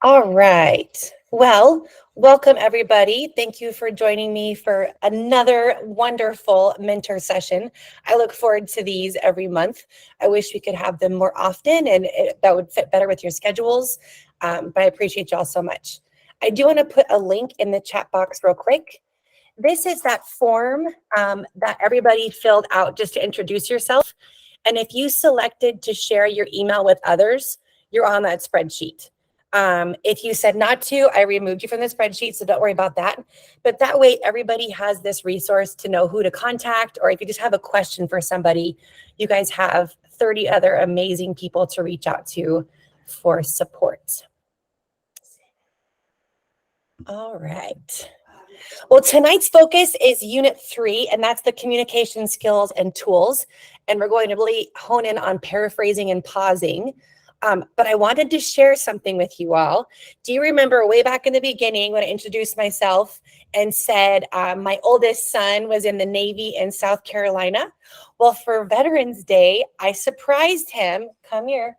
All right. Well, welcome everybody. Thank you for joining me for another wonderful mentor session. I look forward to these every month. I wish we could have them more often and that would fit better with your schedules. But I appreciate y'all so much. I do want to put a link in the chat box real quick. This is that form that everybody filled out just to introduce yourself. And if you selected to share your email with others, you're on that spreadsheet. If you said not to, I removed you from the spreadsheet, so don't worry about that. But that way, everybody has this resource to know who to contact, or if you just have a question for somebody, you guys have 30 other amazing people to reach out to for support. All right. Well, tonight's focus is Unit 3, and that's the communication skills and tools. And we're going to really hone in on paraphrasing and pausing. But I wanted to share something with you all. Do you remember way back in the beginning when I introduced myself and said my oldest son was in the Navy in South Carolina? Well, for Veterans Day, I surprised him. Come here.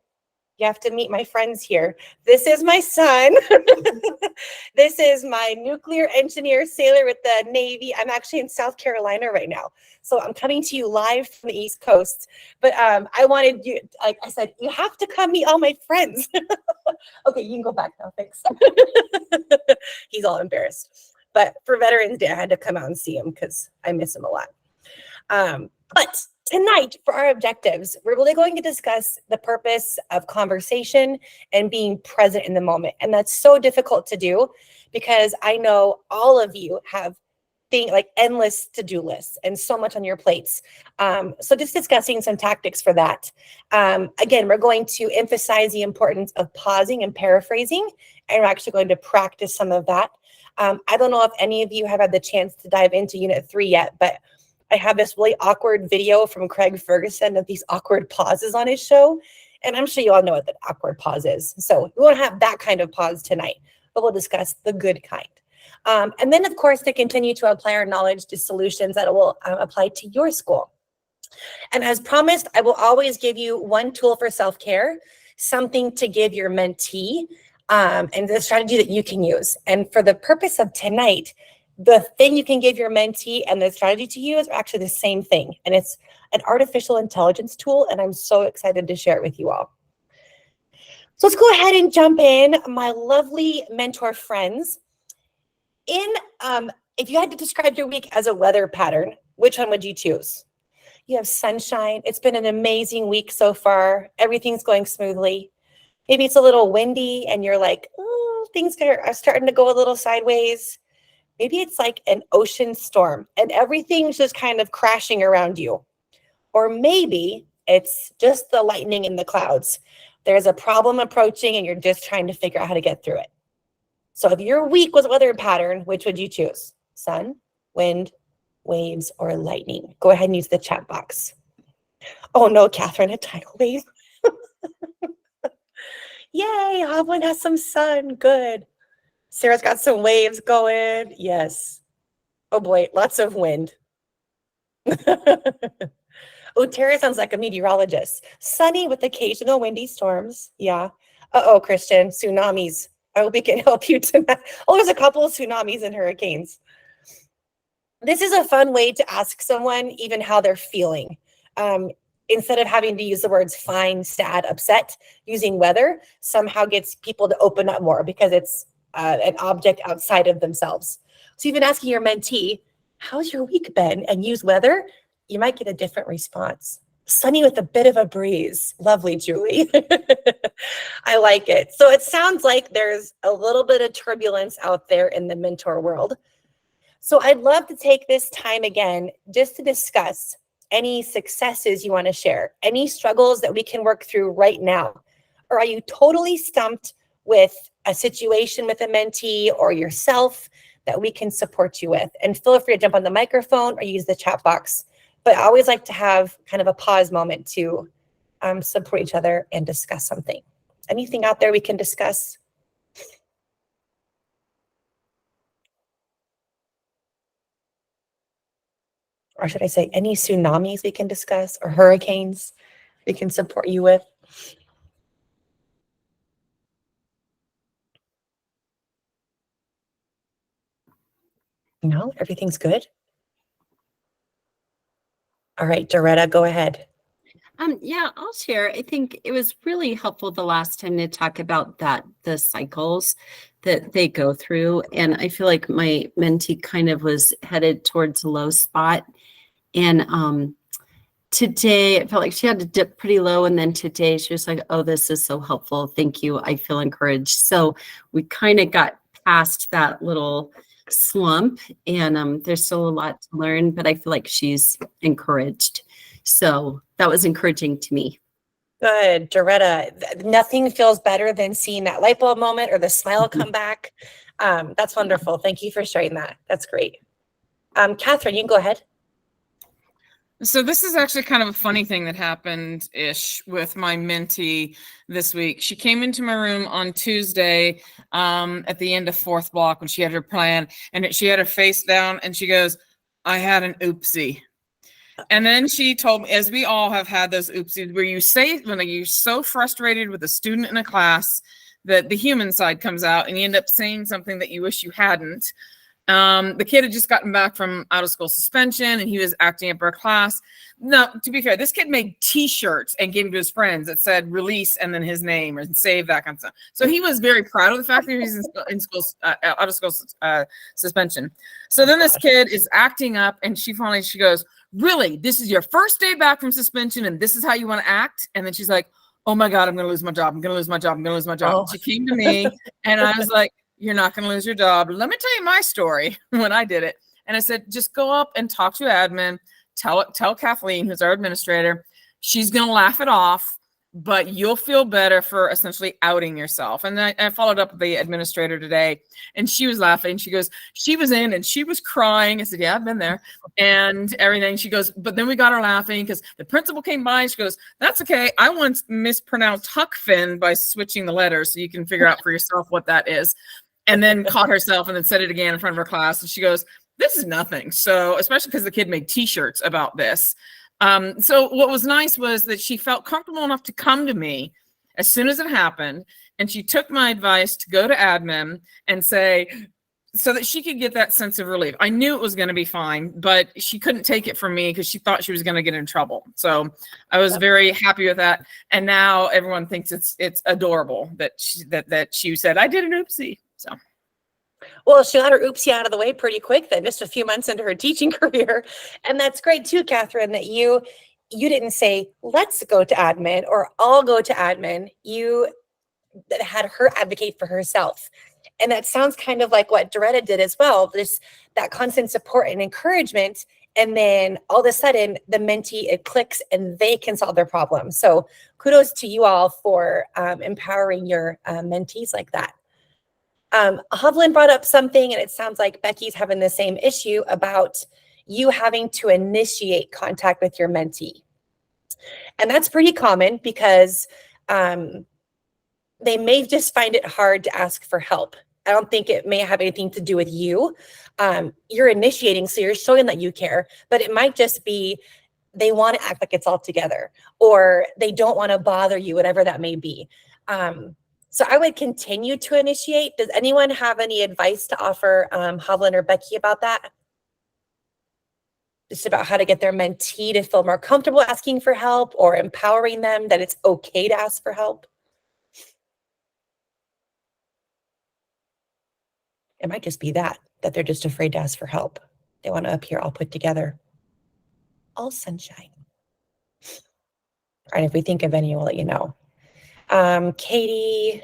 You have to meet my friends here. This is my son. This is my nuclear engineer sailor with the Navy. I'm actually in South Carolina right now. So I'm coming to you live from the East Coast. But I wanted you, like I said, you have to come meet all my friends. Okay, you can go back now, thanks. He's all embarrassed. But for Veterans Day, I had to come out and see him because I miss him a lot. But tonight, for our objectives, we're really going to discuss the purpose of conversation and being present in the moment. And that's so difficult to do because I know all of you have like endless to-do lists and so much on your plates. So just discussing some tactics for that. Again, we're going to emphasize the importance of pausing and paraphrasing, and we're actually going to practice some of that. I don't know if any of you have had the chance to dive into Unit 3 yet, but I have this really awkward video from Craig Ferguson of these awkward pauses on his show. And I'm sure you all know what the awkward pause is. So we won't have that kind of pause tonight, but we'll discuss the good kind. And then, of course, to continue to apply our knowledge to solutions that will apply to your school. And as promised, I will always give you one tool for self-care, something to give your mentee, and the strategy that you can use. And for the purpose of tonight, the thing you can give your mentee and the strategy to use are actually the same thing. And it's an artificial intelligence tool. And I'm so excited to share it with you all. So let's go ahead and jump in. My lovely mentor friends. If you had to describe your week as a weather pattern, which one would you choose? You have sunshine. It's been an amazing week so far. Everything's going smoothly. Maybe it's a little windy and you're like, oh, things are starting to go a little sideways. Maybe it's like an ocean storm and everything's just kind of crashing around you. Or maybe it's just the lightning in the clouds. There's a problem approaching and you're just trying to figure out how to get through it. So if your week was a weather pattern, which would you choose? Sun, wind, waves, or lightning? Go ahead and use the chat box. Oh no, Catherine, a tidal wave. Yay, Hovland has some sun, good. Sarah's got some waves going. Yes. Oh boy, lots of wind. Oh, Tara sounds like a meteorologist. Sunny with occasional windy storms. Yeah. Uh-oh, Christian, tsunamis. I hope we can help you tonight. Oh, there's a couple of tsunamis and hurricanes. This is a fun way to ask someone even how they're feeling. Instead of having to use the words fine, sad, upset, using weather somehow gets people to open up more because it's an object outside of themselves. So even asking your mentee, how's your week been? And use weather, you might get a different response. Sunny with a bit of a breeze. Lovely, Julie. I like it. So it sounds like there's a little bit of turbulence out there in the mentor world. So I'd love to take this time again just to discuss any successes you want to share, any struggles that we can work through right now. Or are you totally stumped with a situation with a mentee or yourself that we can support you with? And feel free to jump on the microphone or use the chat box. But I always like to have kind of a pause moment to support each other and discuss something. Anything out there we can discuss? Or should I say any tsunamis we can discuss or hurricanes we can support you with? No, everything's good. All right, Doretta, go ahead. Yeah, I'll share. I think it was really helpful the last time to talk about the cycles that they go through. And I feel like my mentee kind of was headed towards a low spot. And today it felt like she had to dip pretty low. And then today she was like, oh, this is so helpful. Thank you. I feel encouraged. So we kind of got past that little slump, and there's still a lot to learn, but I feel like she's encouraged. So that was encouraging to me. Good, Doretta. Nothing feels better than seeing that light bulb moment or the smile come back. That's wonderful. Thank you for sharing that. That's great. Catherine, you can go ahead. So this is actually kind of a funny thing that happened-ish with my mentee this week. She came into my room on Tuesday at the end of fourth block when she had her plan, and she had her face down, and she goes, I had an oopsie. And then she told me, as we all have had those oopsies, where you say, when you're so frustrated with a student in a class that the human side comes out and you end up saying something that you wish you hadn't. The kid had just gotten back from out of school suspension and he was acting up our class. No, to be fair, this kid made t-shirts and gave them to his friends that said release and then his name and save, that kind of stuff. So he was very proud of the fact that he was in school, out of school suspension. So then this kid is acting up and she goes, really, this is your first day back from suspension and this is how you want to act? And then she's like, oh my God, I'm going to lose my job. I'm going to lose my job. I'm going to lose my job. Oh. She came to me and I was like, you're not going to lose your job. Let me tell you my story when I did it. And I said, just go up and talk to admin. Tell Kathleen, who's our administrator. She's going to laugh it off, but you'll feel better for essentially outing yourself. And then I followed up with the administrator today and she was laughing. She goes, she was in and she was crying. I said, yeah, I've been there and everything. She goes, but then we got her laughing because the principal came by and she goes, that's okay. I once mispronounced Huck Finn by switching the letters so you can figure out for yourself what that is. And then caught herself and then said it again in front of her class. And she goes, this is nothing. So especially because the kid made t-shirts about this. So what was nice was that she felt comfortable enough to come to me as soon as it happened. And she took my advice to go to admin and say, so that she could get that sense of relief. I knew it was going to be fine, but she couldn't take it from me because she thought she was going to get in trouble. So I was very happy with that. And now everyone thinks it's adorable that she said, I did an oopsie. So. Well, she got her oopsie out of the way pretty quick then, just a few months into her teaching career. And that's great too, Catherine, that you didn't say, let's go to admin or I'll go to admin. You had her advocate for herself. And that sounds kind of like what Doretta did as well, that constant support and encouragement. And then all of a sudden the mentee, it clicks and they can solve their problem. So kudos to you all for empowering your mentees like that. Hovland brought up something, and it sounds like Becky's having the same issue about you having to initiate contact with your mentee. And that's pretty common because they may just find it hard to ask for help. I don't think it may have anything to do with you. You're initiating, so you're showing that you care, but it might just be they want to act like it's all together, or they don't want to bother you, whatever that may be. So I would continue to initiate. Does anyone have any advice to offer Hovland or Becky about that? Just about how to get their mentee to feel more comfortable asking for help or empowering them that it's okay to ask for help? It might just be that they're just afraid to ask for help. They want to appear all put together. All sunshine. All right, if we think of any, we'll let you know. Katie,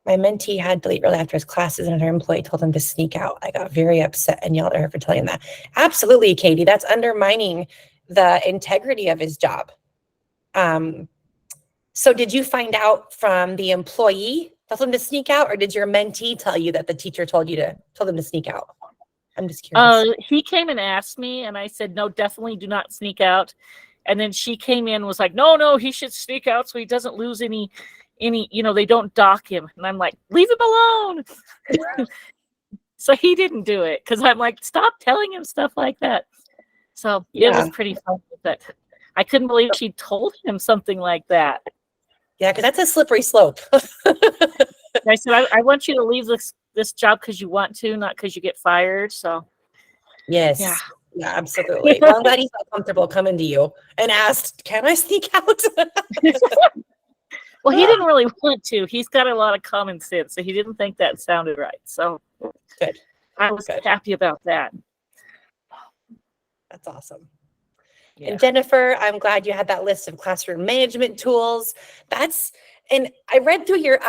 my mentee had to leave early after his classes and her employee told him to sneak out. I got very upset and yelled at her for telling that. Absolutely, Katie, that's undermining the integrity of his job. So did you find out from the employee told him to sneak out, or did your mentee tell you that the teacher told them to sneak out? I'm just curious. He came and asked me and I said, no, definitely do not sneak out. And then she came in and was like, no, he should sneak out so he doesn't lose any, they don't dock him. And I'm like, leave him alone. So he didn't do it because I'm like, stop telling him stuff like that. So it was pretty fun with that. I couldn't believe she told him something like that. Yeah, because that's a slippery slope. I said, I want you to leave this this job because you want to, not because you get fired. So Yes. Yeah. Yeah, absolutely. Well, I'm glad he felt comfortable coming to you and asked, can I sneak out? well, he didn't really want to. He's got a lot of common sense, so he didn't think that sounded right. So Good. I was Good. happy about that. That's awesome. Yeah. And Jennifer, I'm glad you had that list of classroom management tools. And I read through your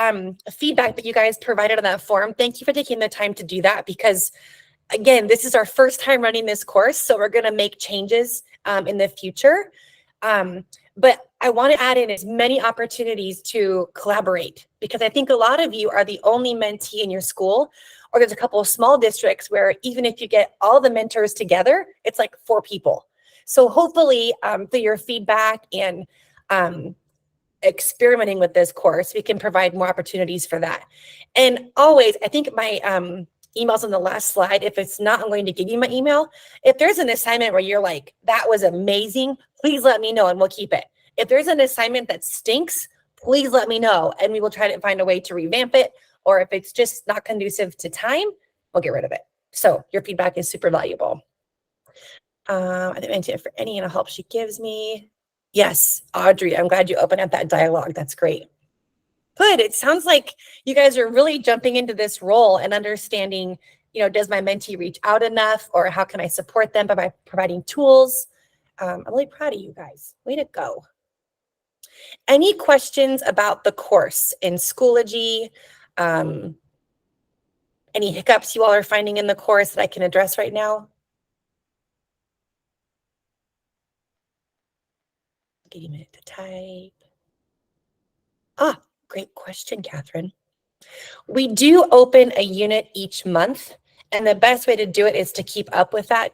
feedback that you guys provided on that form. Thank you for taking the time to do that, because again, this is our first time running this course, so we're going to make changes in the future. But I want to add in as many opportunities to collaborate, because I think a lot of you are the only mentee in your school, or there's a couple of small districts where even if you get all the mentors together, it's like 4 people. So hopefully through your feedback and experimenting with this course, we can provide more opportunities for that. And always, I think my email's on the last slide. If it's not, I'm going to give you my email. If there's an assignment where you're like, that was amazing, please let me know and we'll keep it. If there's an assignment that stinks, please let me know and we will try to find a way to revamp it. Or if it's just not conducive to time, we'll get rid of it. So your feedback is super valuable. I think for any help she gives me. Yes, Audrey, I'm glad you opened up that dialogue. That's great. Good. It sounds like you guys are really jumping into this role and understanding, does my mentee reach out enough, or how can I support them by providing tools? I'm really proud of you guys. Way to go. Any questions about the course in Schoology? Any hiccups you all are finding in the course that I can address right now? Give you a minute to type. Great question, Catherine. We do open a unit each month, and the best way to do it is to keep up with that,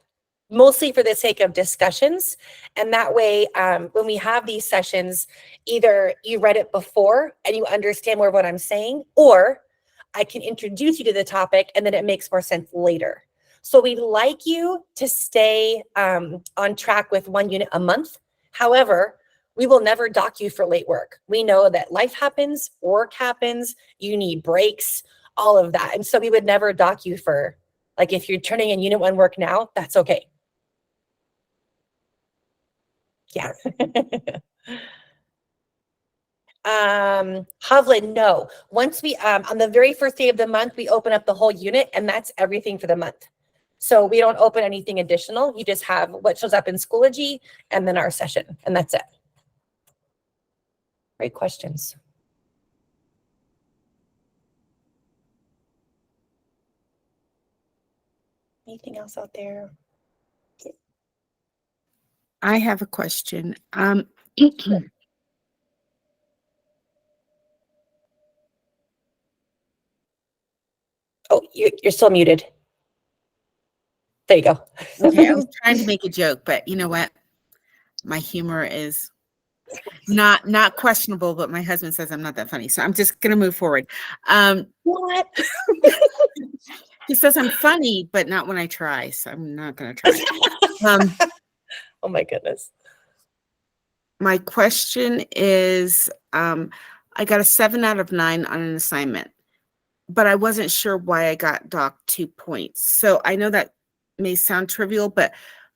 mostly for the sake of discussions. And that way, when we have these sessions, either you read it before and you understand more of what I'm saying, or I can introduce you to the topic and then it makes more sense later. So we'd like you to stay on track with 1 unit a month. However, we will never dock you for late work. We know that life happens, work happens, you need breaks, all of that. And so we would never dock you for, like, if you're turning in unit 1 work now, that's okay. Yeah. Hovland, no. Once we, on the very first day of the month, we open up the whole unit, and that's everything for the month. So we don't open anything additional. You just have what shows up in Schoology and then our session, and that's it. Great questions. Anything else out there? I have a question. Sure. Oh, you're still muted. There you go. Okay, I was trying to make a joke, but you know what? My humor is not questionable, but my husband says I'm not that funny, so I'm just gonna move forward. What? He says I'm funny, but not when I try, so I'm not gonna try. Oh my goodness. My question is, I got a 7 out of 9 on an assignment, but I wasn't sure why I got docked 2 points. So I know that may sound trivial, but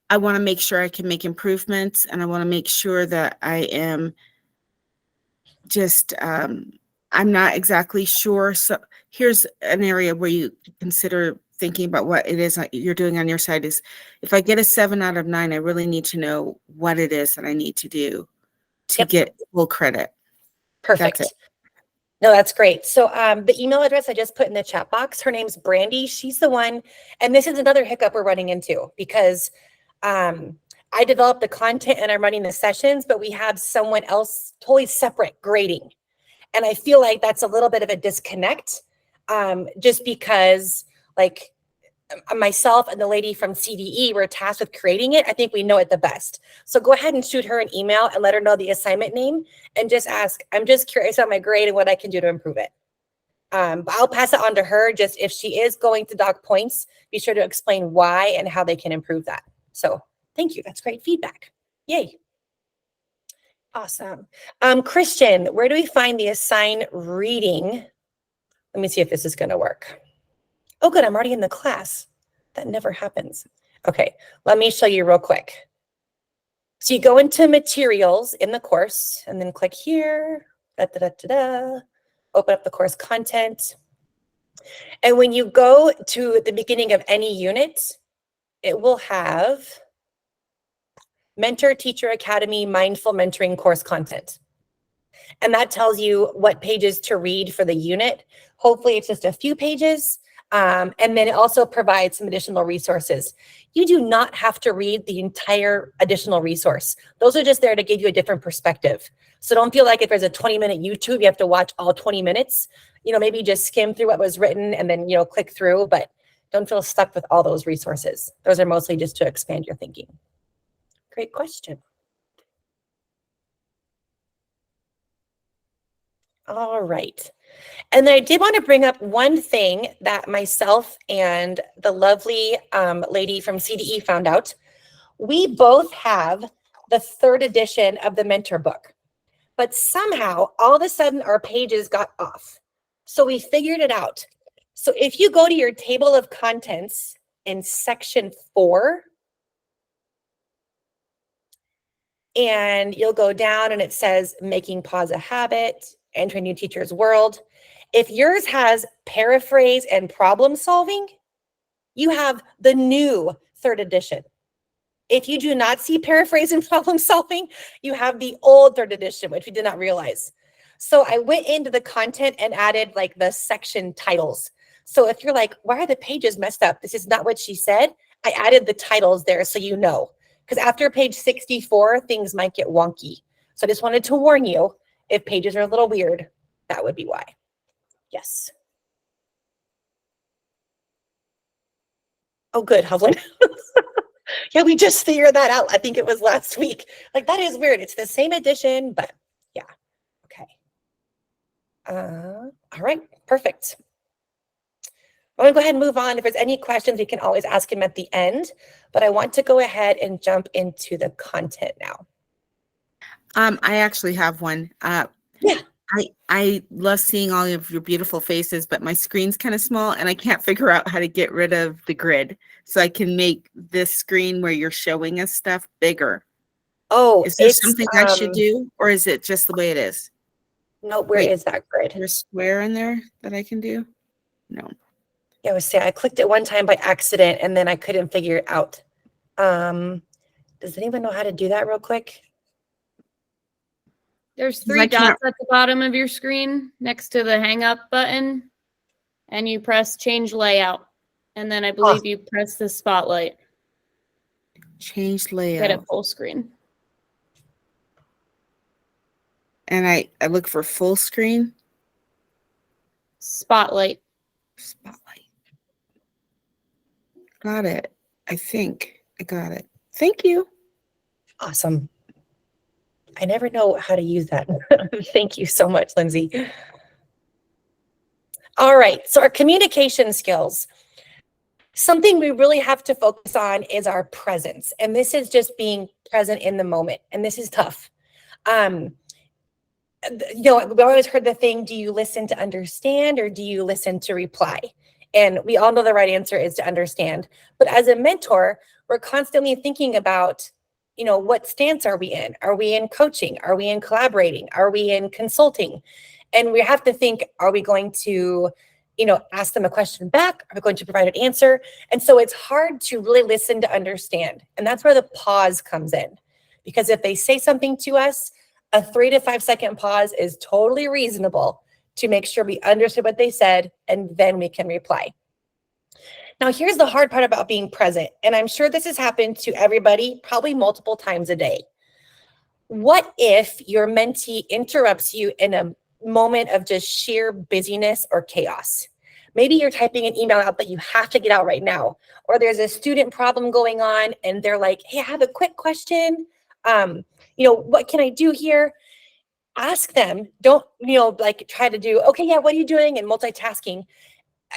I want to make sure I can make improvements, and I want to make sure that I am just, I'm not exactly sure. So here's an area where you consider thinking about what it is you're doing on your side. Is if I get a 7 out of 9, I really need to know what it is that I need to do to get full credit. Perfect. That's it. No, that's great. So the email address I just put in the chat box, her name's Brandy. She's the one, and this is another hiccup we're running into, because I developed the content and I'm running the sessions, but we have someone else totally separate grading. And I feel like that's a little bit of a disconnect, just because, like, myself and the lady from CDE were tasked with creating it. I think we know it the best. So go ahead and shoot her an email and let her know the assignment name and just ask, I'm just curious about my grade and what I can do to improve it. But I'll pass it on to her. Just if she is going to dock points, be sure to explain why and how they can improve that. So thank you. That's great feedback. Yay. Awesome. Christian, where do we find the assign reading? Let me see if this is going to work. Oh, good. I'm already in the class. That never happens. Okay, let me show you real quick. So you go into materials in the course and then click here, open up the course content. And when you go to the beginning of any unit, it will have Mentor Teacher Academy Mindful Mentoring course content. And that tells you what pages to read for the unit. Hopefully it's just a few pages. And then it also provides some additional resources. You do not have to read the entire additional resource. Those are just there to give you a different perspective. So don't feel like if there's a 20-minute YouTube, you have to watch all 20 minutes. Maybe just skim through what was written and then, click through, but don't feel stuck with all those resources. Those are mostly just to expand your thinking. Great question. All right. And then I did want to bring up one thing that myself and the lovely lady from CDE found out. We both have the 3rd edition of the mentor book, but somehow all of a sudden our pages got off. So we figured it out. So if you go to your table of contents in section 4, and you'll go down and it says making pause a habit, entering new teacher's world. If yours has paraphrase and problem solving, you have the new 3rd edition. If you do not see paraphrase and problem solving, you have the old 3rd edition, which we did not realize. So I went into the content and added like the section titles. So if you're like, why are the pages messed up? This is not what she said. I added the titles there so you know. Because after page 64, things might get wonky. So I just wanted to warn you, if pages are a little weird, that would be why. Yes. Oh, good, Hovland. Yeah, we just figured that out. I think it was last week. Like, that is weird. It's the same edition, but yeah. Okay. All right, perfect. I'm going to go ahead and move on. If there's any questions, we can always ask him at the end, but I want to go ahead and jump into the content now. I actually have one. Yeah. I love seeing all of your beautiful faces, but my screen's kind of small and I can't figure out how to get rid of the grid so I can make this screen where you're showing us stuff bigger. Oh, is there something I should do, or is it just the way it is? No, where is that grid? There's a square in there that I can do? No. Yeah, I was saying I clicked it one time by accident and then I couldn't figure it out. Does anyone know how to do that real quick? There's 3 dots at the bottom of your screen next to the hang up button, and you press change layout. And then I believe you press the spotlight. Change layout. Get it full screen. And I look for full screen. Spotlight. Spotlight. Got it. I think I got it. Thank you. Awesome. I never know how to use that. Thank you so much, Lindsay. All right, so our communication skills. Something we really have to focus on is our presence. And this is just being present in the moment. And this is tough. We always heard the thing, do you listen to understand or do you listen to reply? And we all know the right answer is to understand. But as a mentor, we're constantly thinking about, what stance are we in? Are we in coaching? Are we in collaborating? Are we in consulting? And we have to think, are we going to, ask them a question back? Are we going to provide an answer? And so it's hard to really listen to understand. And that's where the pause comes in. Because if they say something to us, a 3 to 5 second pause is totally reasonable to make sure we understood what they said, and then we can reply. Now, here's the hard part about being present, and I'm sure this has happened to everybody probably multiple times a day. What if your mentee interrupts you in a moment of just sheer busyness or chaos? Maybe you're typing an email out that you have to get out right now, or there's a student problem going on and they're like, hey, I have a quick question. What can I do here? Ask them. Don't, try to do, okay, yeah, what are you doing? And multitasking.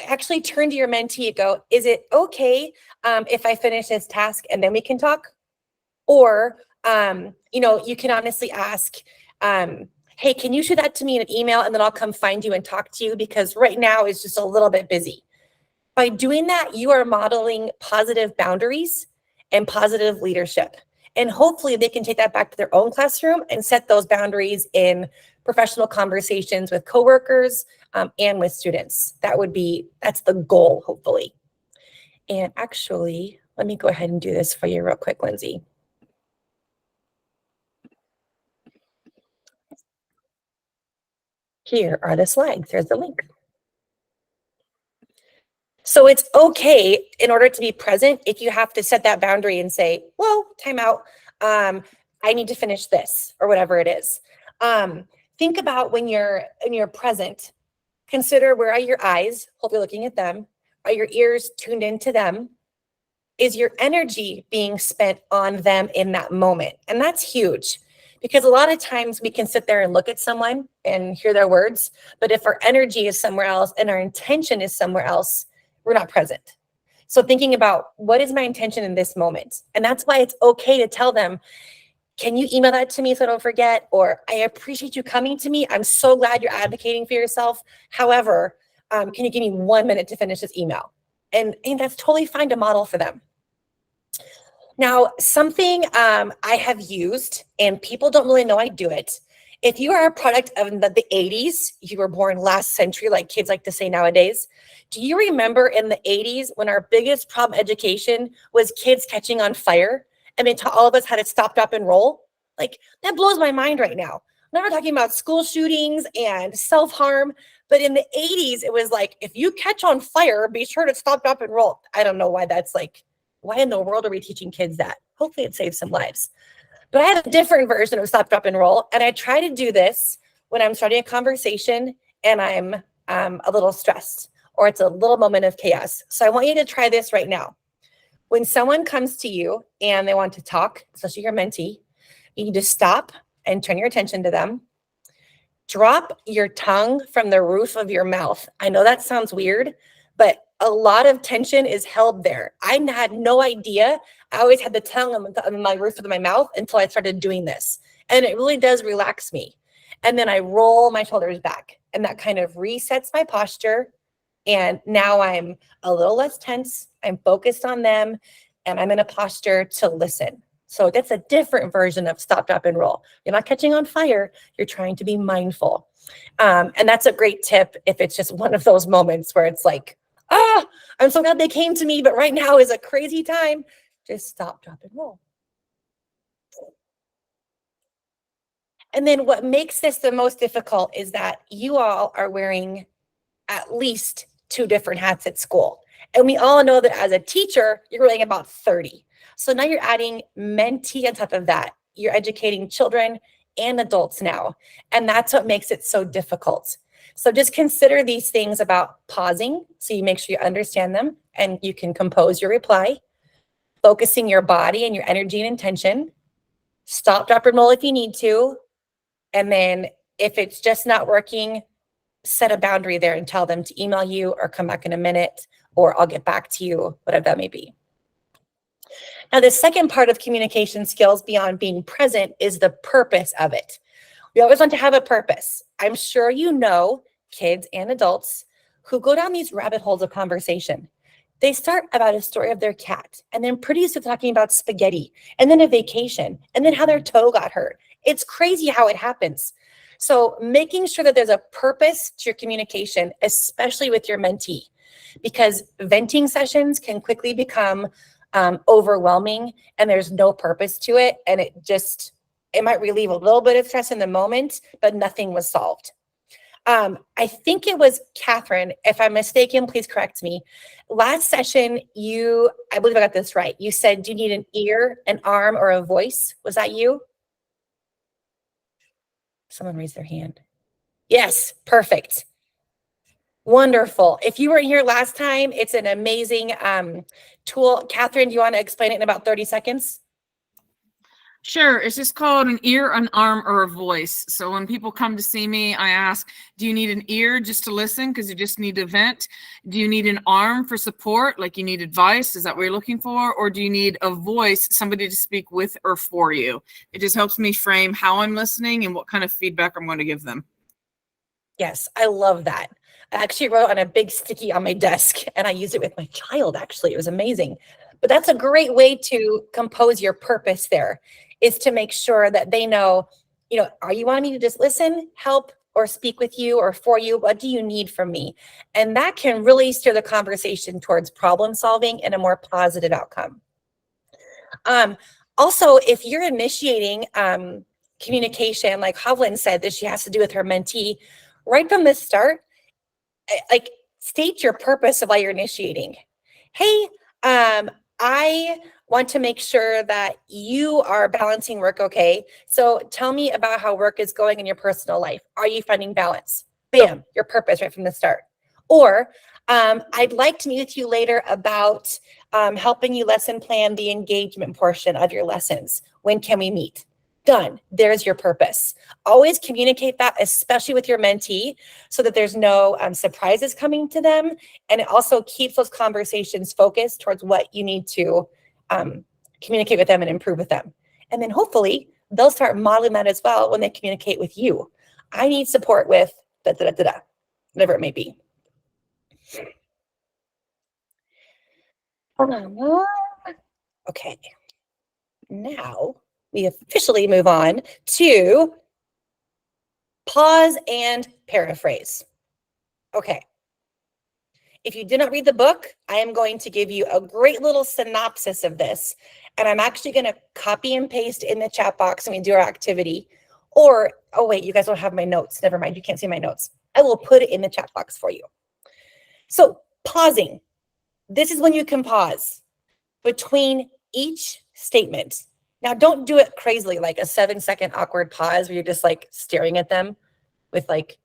Actually turn to your mentee and go, is it okay if I finish this task and then we can talk? Or, you can honestly ask, hey, can you shoot that to me in an email and then I'll come find you and talk to you because right now it's just a little bit busy. By doing that, you are modeling positive boundaries and positive leadership. And hopefully they can take that back to their own classroom and set those boundaries in professional conversations with coworkers and with students. That's the goal, hopefully. And actually, let me go ahead and do this for you real quick, Lindsay. Here are the slides. There's the link. So it's okay in order to be present if you have to set that boundary and say, whoa, time out. I need to finish this or whatever it is. Think about when you're present, consider, where are your eyes? Hope you're looking at them. Are your ears tuned into them? Is your energy being spent on them in that moment? And that's huge, because a lot of times we can sit there and look at someone and hear their words, but if our energy is somewhere else and our intention is somewhere else, we're not present. So thinking about, what is my intention in this moment? And that's why it's okay to tell them, can you email that to me so I don't forget? Or, I appreciate you coming to me. I'm so glad you're advocating for yourself. However, can you give me 1 minute to finish this email? And that's totally fine to model for them. Now, something I have used, and people don't really know I do it. If you are a product of the 80s, you were born last century, like kids like to say nowadays. Do you remember in the 80s when our biggest problem education was kids catching on fire? And they taught all of us how to stop, drop, and roll? Like, that blows my mind right now. Now we're talking about school shootings and self-harm. But in the 80s, it was like, if you catch on fire, be sure to stop, drop, and roll. I don't know why that's like, why in the world are we teaching kids that? Hopefully it saves some lives. But I had a different version of stop, drop, and roll. And I try to do this when I'm starting a conversation and I'm a little stressed, or it's a little moment of chaos. So I want you to try this right now. When someone comes to you and they want to talk, especially your mentee, you need to stop and turn your attention to them. Drop your tongue from the roof of your mouth. I know that sounds weird, but a lot of tension is held there. I had no idea. I always had the tongue on my roof of my mouth until I started doing this. And it really does relax me. And then I roll my shoulders back, and that kind of resets my posture. And now I'm a little less tense. I'm focused on them, and I'm in a posture to listen. So that's a different version of stop, drop, and roll. You're not catching on fire. You're trying to be mindful. And that's a great tip if it's just one of those moments where it's like, I'm so glad they came to me, but right now is a crazy time. Just stop, drop, and roll. And then what makes this the most difficult is that you all are wearing at least 2 different hats at school. And we all know that as a teacher, you're wearing about 30. So now you're adding mentee on top of that. You're educating children and adults now. And that's what makes it so difficult. So just consider these things about pausing, so you make sure you understand them and you can compose your reply, focusing your body and your energy and intention, stop, drop, and roll if you need to. And then if it's just not working, set a boundary there and tell them to email you or come back in a minute, or I'll get back to you, whatever that may be. Now, the second part of communication skills beyond being present is the purpose of it. We always want to have a purpose. I'm sure you know kids and adults who go down these rabbit holes of conversation. They start about a story of their cat, and then pretty soon talking about spaghetti, and then a vacation, and then how their toe got hurt. It's crazy how it happens. So making sure that there's a purpose to your communication, especially with your mentee, because venting sessions can quickly become overwhelming and there's no purpose to it. And it might relieve a little bit of stress in the moment, but nothing was solved. I think it was Catherine. If I'm mistaken, please correct me. Last session, I believe I got this right. You said, do you need an ear, an arm, or a voice? Was that you? Someone raised their hand. Yes, perfect. Wonderful. If you weren't here last time, it's an amazing tool. Catherine, do you want to explain it in about 30 seconds? Sure. It's just called an ear, an arm, or a voice. So when people come to see me, I ask, do you need an ear just to listen because you just need to vent? Do you need an arm for support, like you need advice? Is that what you're looking for? Or do you need a voice, somebody to speak with or for you? It just helps me frame how I'm listening and what kind of feedback I'm going to give them. Yes, I love that. I actually wrote on a big sticky on my desk and I used it with my child, actually. It was amazing. But that's a great way to compose your purpose there, is to make sure that they know, are you wanting me to just listen, help, or speak with you or for you? What do you need from me? And that can really steer the conversation towards problem solving and a more positive outcome. Also, if you're initiating communication, like Hovland said, that she has to do with her mentee, right from the start, like state your purpose of why you're initiating. Hey, I want to make sure that you are balancing work okay. So tell me about how work is going in your personal life. Are you finding balance? Bam, your purpose right from the start. Or I'd like to meet with you later about helping you lesson plan the engagement portion of your lessons. When can we meet? Done. There's your purpose. Always communicate that, especially with your mentee, so that there's no surprises coming to them. And it also keeps those conversations focused towards what you need to communicate with them and improve with them. And then hopefully they'll start modeling that as well when they communicate with you. I need support with whatever it may be. Okay. Now we officially move on to pause and paraphrase. Okay. If you did not read the book, I am going to give you a great little synopsis of this. And I'm actually going to copy and paste in the chat box when we do our activity. Or, oh wait, you guys don't have my notes. Never mind, you can't see my notes. I will put it in the chat box for you. So pausing. This is when you can pause between each statement. Now, don't do it crazily, like a 7-second awkward pause where you're just like staring at them with like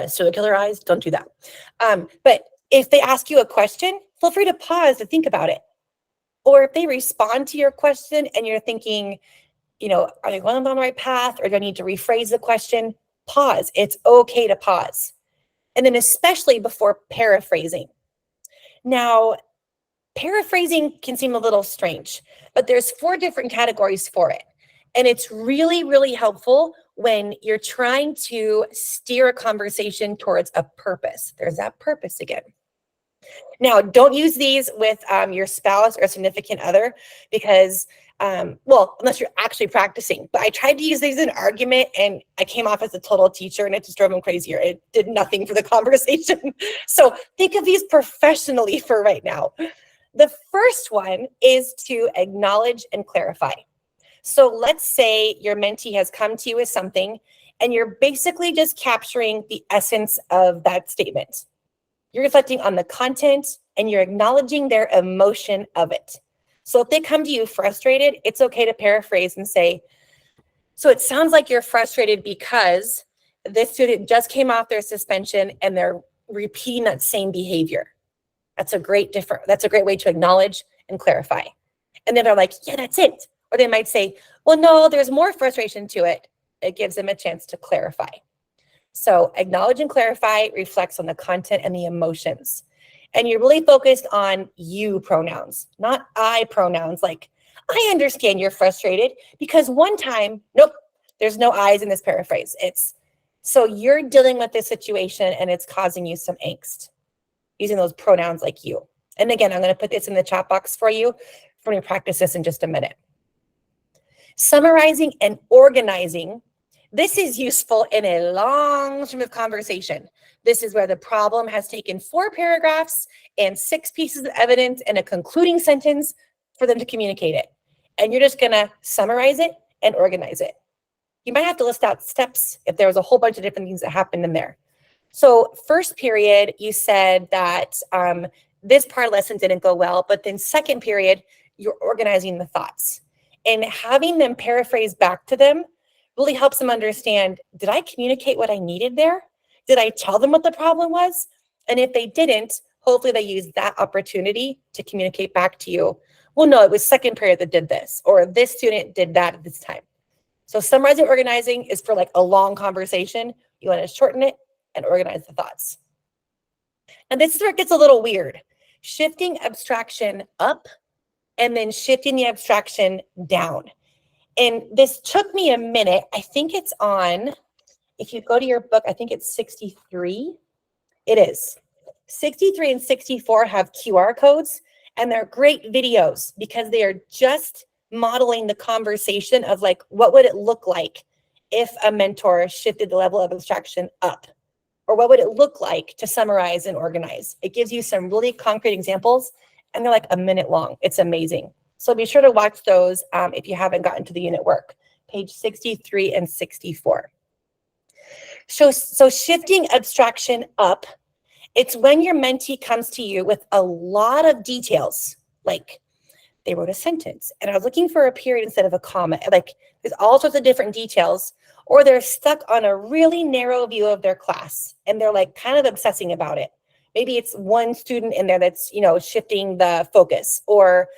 serial killer eyes. Don't do that. But if they ask you a question, feel free to pause to think about it. Or if they respond to your question and you're thinking, are they going on the right path, or do I need to rephrase the question? Pause. It's okay to pause. And then especially before paraphrasing. Now, paraphrasing can seem a little strange, but there's 4 different categories for it. And it's really, really helpful when you're trying to steer a conversation towards a purpose. There's that purpose again. Now, don't use these with your spouse or significant other because, unless you're actually practicing. But I tried to use these in argument and I came off as a total teacher and it just drove them crazier. It did nothing for the conversation. So think of these professionally for right now. The first one is to acknowledge and clarify. So let's say your mentee has come to you with something and you're basically just capturing the essence of that statement. You're reflecting on the content and you're acknowledging their emotion of it. So if they come to you frustrated, it's okay to paraphrase and say, so it sounds like you're frustrated because this student just came off their suspension and they're repeating that same behavior. That's a great way to acknowledge and clarify. And then they're like, yeah, that's it. Or they might say, well, no, there's more frustration to it. It gives them a chance to clarify. So acknowledge and clarify reflects on the content and the emotions. And you're really focused on you pronouns, not I pronouns. Like, I understand you're frustrated because one time, nope, there's no I's in this paraphrase. So you're dealing with this situation and it's causing you some angst, using those pronouns like you. And again, I'm going to put this in the chat box for you for me to practice this in just a minute. Summarizing and organizing. This is useful in a long stream of conversation. This is where the problem has taken 4 paragraphs and 6 pieces of evidence and a concluding sentence for them to communicate it. And you're just going to summarize it and organize it. You might have to list out steps if there was a whole bunch of different things that happened in there. So first period, you said that this part of the lesson didn't go well, but then second period, you're organizing the thoughts. And having them paraphrase back to them really helps them understand, did I communicate what I needed there? Did I tell them what the problem was? And if they didn't, hopefully they use that opportunity to communicate back to you. Well, no, it was second period that did this, or this student did that at this time. So summarizing, organizing is for like a long conversation. You want to shorten it and organize the thoughts. And this is where it gets a little weird. Shifting abstraction up and then shifting the abstraction down. And this took me a minute. I think it's on If you go to your book, I think it's 63. It is. 63 and 64 have QR codes, and they're great videos because they are just modeling the conversation of like, what would it look like if a mentor shifted the level of abstraction up? Or what would it look like to summarize and organize? It gives you some really concrete examples, and they're like a minute long. It's amazing. So be sure to watch those if you haven't gotten to the unit work, page 63 and 64. So shifting abstraction up, it's when your mentee comes to you with a lot of details, like they wrote a sentence and I was looking for a period instead of a comma. Like there's all sorts of different details, or they're stuck on a really narrow view of their class and they're like kind of obsessing about it. Maybe it's one student in there that's, shifting the focus, or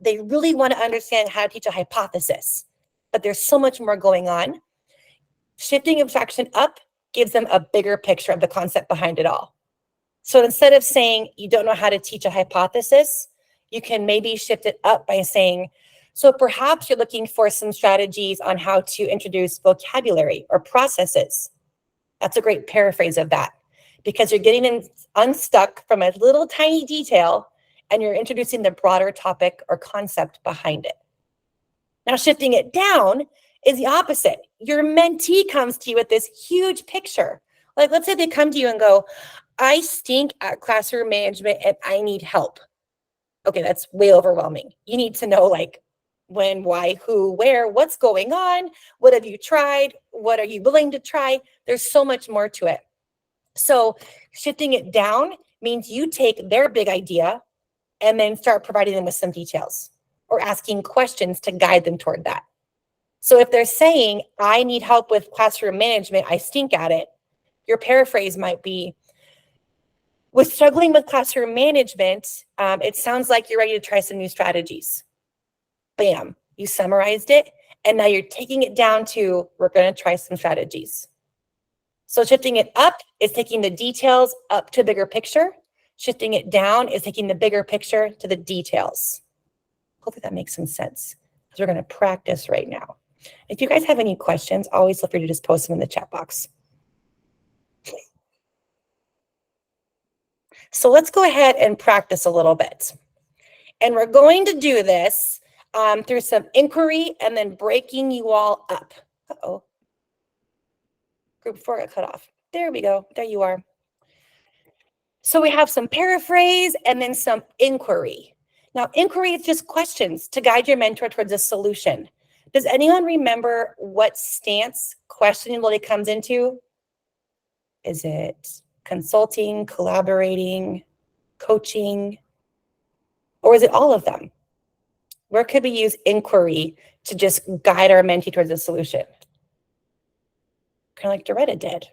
they really want to understand how to teach a hypothesis, but there's so much more going on. Shifting abstraction up gives them a bigger picture of the concept behind it all. So instead of saying you don't know how to teach a hypothesis, you can maybe shift it up by saying, so perhaps you're looking for some strategies on how to introduce vocabulary or processes. That's a great paraphrase of that, because you're getting unstuck from a little tiny detail and you're introducing the broader topic or concept behind it. Now, shifting it down is the opposite. Your mentee comes to you with this huge picture. Like, let's say they come to you and go, I stink at classroom management and I need help. Okay, that's way overwhelming. You need to know like when, why, who, where, what's going on, what have you tried, what are you willing to try? There's so much more to it. So shifting it down means you take their big idea and then start providing them with some details or asking questions to guide them toward that. So if they're saying, I need help with classroom management, I stink at it, your paraphrase might be, with struggling with classroom management, it sounds like you're ready to try some new strategies. Bam, you summarized it, and now you're taking it down to, we're going to try some strategies. So shifting it up is taking the details up to a bigger picture. Shifting it down is taking the bigger picture to the details. Hopefully that makes some sense, because we're going to practice right now. If you guys have any questions, always feel free to just post them in the chat box. So let's go ahead and practice a little bit. And we're going to do this through some inquiry and then breaking you all up. Uh-oh. Group 4 got cut off. There we go. There you are. So we have some paraphrase and then some inquiry. Now, inquiry is just questions to guide your mentor towards a solution. Does anyone remember what stance questioning really comes into? Is it consulting, collaborating, coaching, or is it all of them? Where could we use inquiry to just guide our mentee towards a solution? Kind of like Doretta did.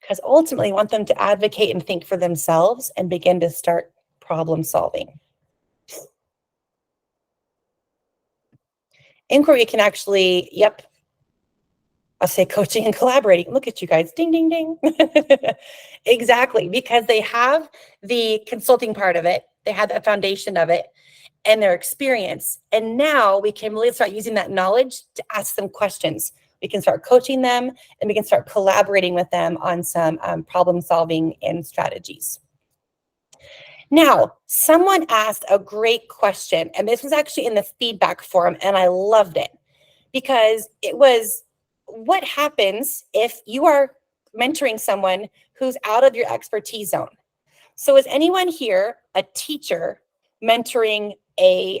Because ultimately, you want them to advocate and think for themselves and begin to start problem solving. Inquiry can actually, I'll say coaching and collaborating. Look at you guys, ding, ding, ding. Exactly, because they have the consulting part of it, they have that foundation of it and their experience. And now we can really start using that knowledge to ask them questions. We can start coaching them and we can start collaborating with them on some problem solving and strategies. Now, someone asked a great question, and this was actually in the feedback forum, and I loved it because it was, what happens if you are mentoring someone who's out of your expertise zone? So is anyone here a teacher mentoring a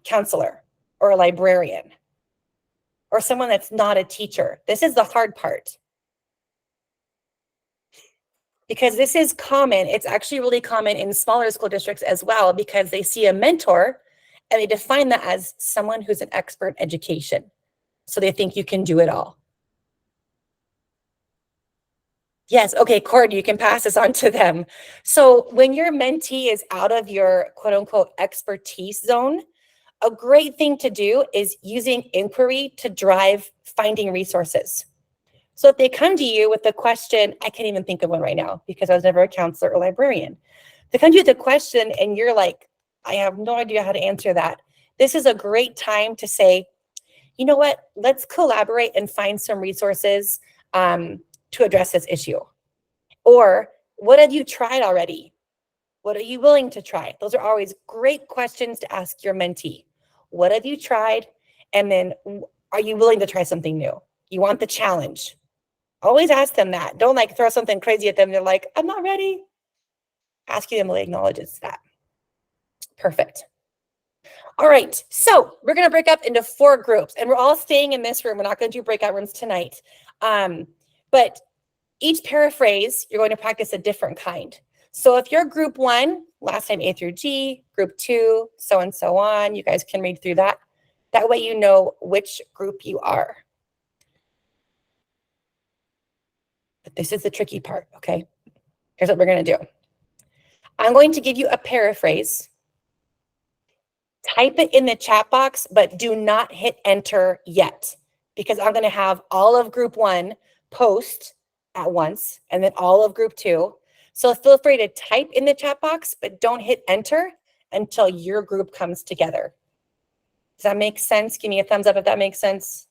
counselor or a librarian or someone that's not a teacher? This is the hard part. Because this is common. It's actually really common in smaller school districts as well, because they see a mentor and they define that as someone who's an expert in education. So they think you can do it all. Yes, okay, Courtney, you can pass this on to them. So when your mentee is out of your quote unquote expertise zone, a great thing to do is using inquiry to drive finding resources. So if they come to you with a question, I can't even think of one right now because I was never a counselor or librarian. They come to you with a question and you're like, I have no idea how to answer that. This is a great time to say, you know what, let's collaborate and find some resources to address this issue. Or what have you tried already? What are you willing to try? Those are always great questions to ask your mentee. What have you tried? And then are you willing to try something new? You want the challenge. Always ask them that. Don't like throw something crazy at them. They're like, I'm not ready. Asking them acknowledges that. Perfect. All right, so we're going to break up into 4 groups, and we're all staying in this room. We're not going to do breakout rooms tonight. But each paraphrase, you're going to practice a different kind. So if you're group 1, last time A through G, group 2, so and so on, you guys can read through that. That way you know which group you are. But this is the tricky part, okay? Here's what we're going to do. I'm going to give you a paraphrase. Type it in the chat box, but do not hit enter yet, because I'm going to have all of group 1 post at once and then all of group 2. So feel free to type in the chat box, but don't hit enter until your group comes together. Does that make sense? Give me a thumbs up if that makes sense.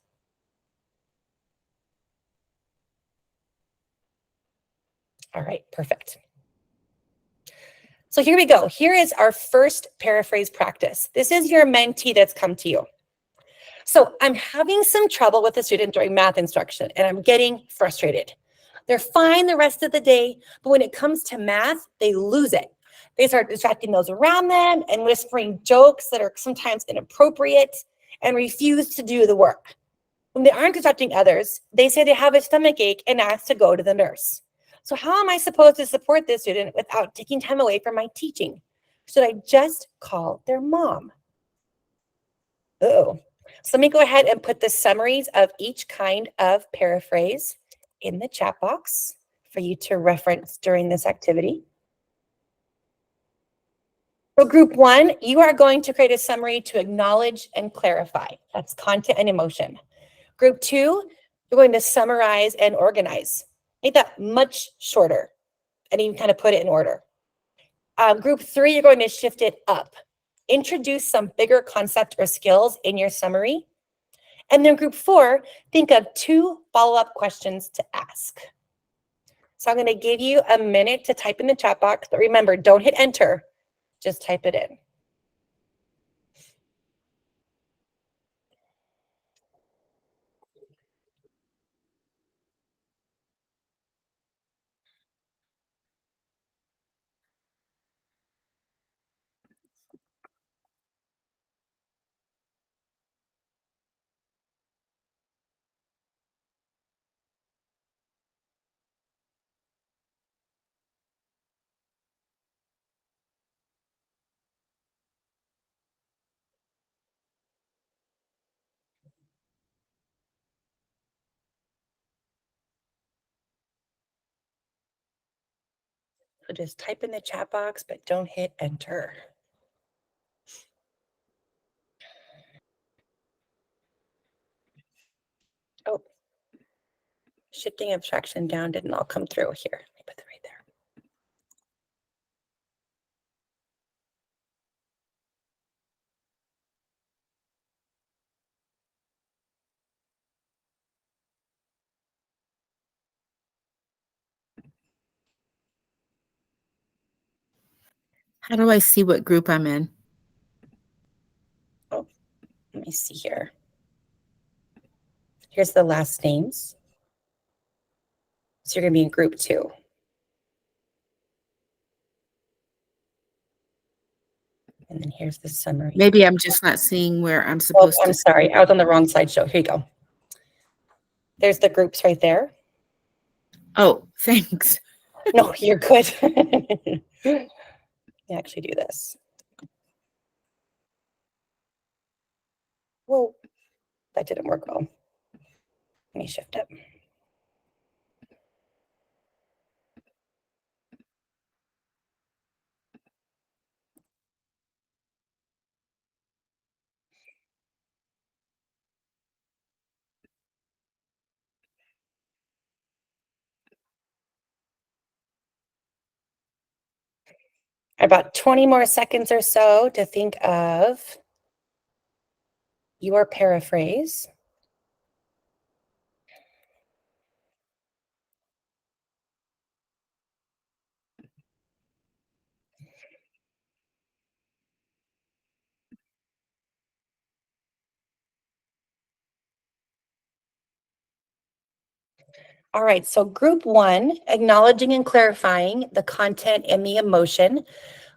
All right, perfect. So here we go. Here is our first paraphrase practice. This is your mentee that's come to you. So I'm having some trouble with a student during math instruction, and I'm getting frustrated. They're fine the rest of the day, but when it comes to math, they lose it. They start distracting those around them and whispering jokes that are sometimes inappropriate and refuse to do the work. When they aren't distracting others, they say they have a stomach ache and ask to go to the nurse. So how am I supposed to support this student without taking time away from my teaching? Should I just call their mom? Uh-oh. So let me go ahead and put the summaries of each kind of paraphrase in the chat box for you to reference during this activity. So group 1, you are going to create a summary to acknowledge and clarify. That's content and emotion. Group 2, you're going to summarize and organize. Make that much shorter and even kind of put it in order. Group 3, you're going to shift it up. Introduce some bigger concept or skills in your summary. And then group 4, think of 2 follow-up questions to ask. So I'm going to give you a minute to type in the chat box, but remember, don't hit enter, just type it in. So just type in the chat box, but don't hit enter. Oh, shifting abstraction down didn't all come through here. Let me put that right there. How do I see what group I'm in? Oh, let me see here. Here's the last names. So you're going to be in group 2. And then here's the summary. Maybe I'm just not seeing where I'm Oh, supposed I'm to. sorry. I was on the wrong slideshow. Here you go. There's the groups right there. Oh, thanks. No, you're good. Let me actually do this. Whoa, that didn't work well. Let me shift it. About 20 more seconds or so to think of your paraphrase. All right, so group one, acknowledging and clarifying the content and the emotion.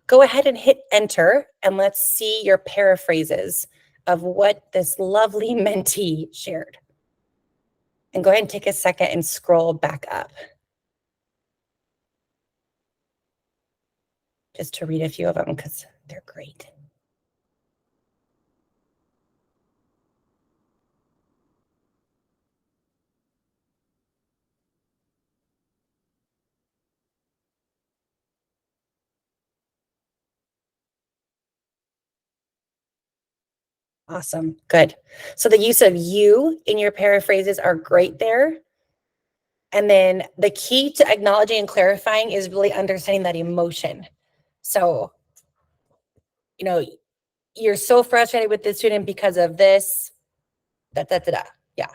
Go ahead and hit enter and let's see your paraphrases of what this lovely mentee shared. And go ahead and take a second and scroll back up. Just to read a few of them because they're great. Awesome, good. So the use of you in your paraphrases are great there. And then the key to acknowledging and clarifying is really understanding that emotion. So, you know, you're so frustrated with the student because of this, yeah.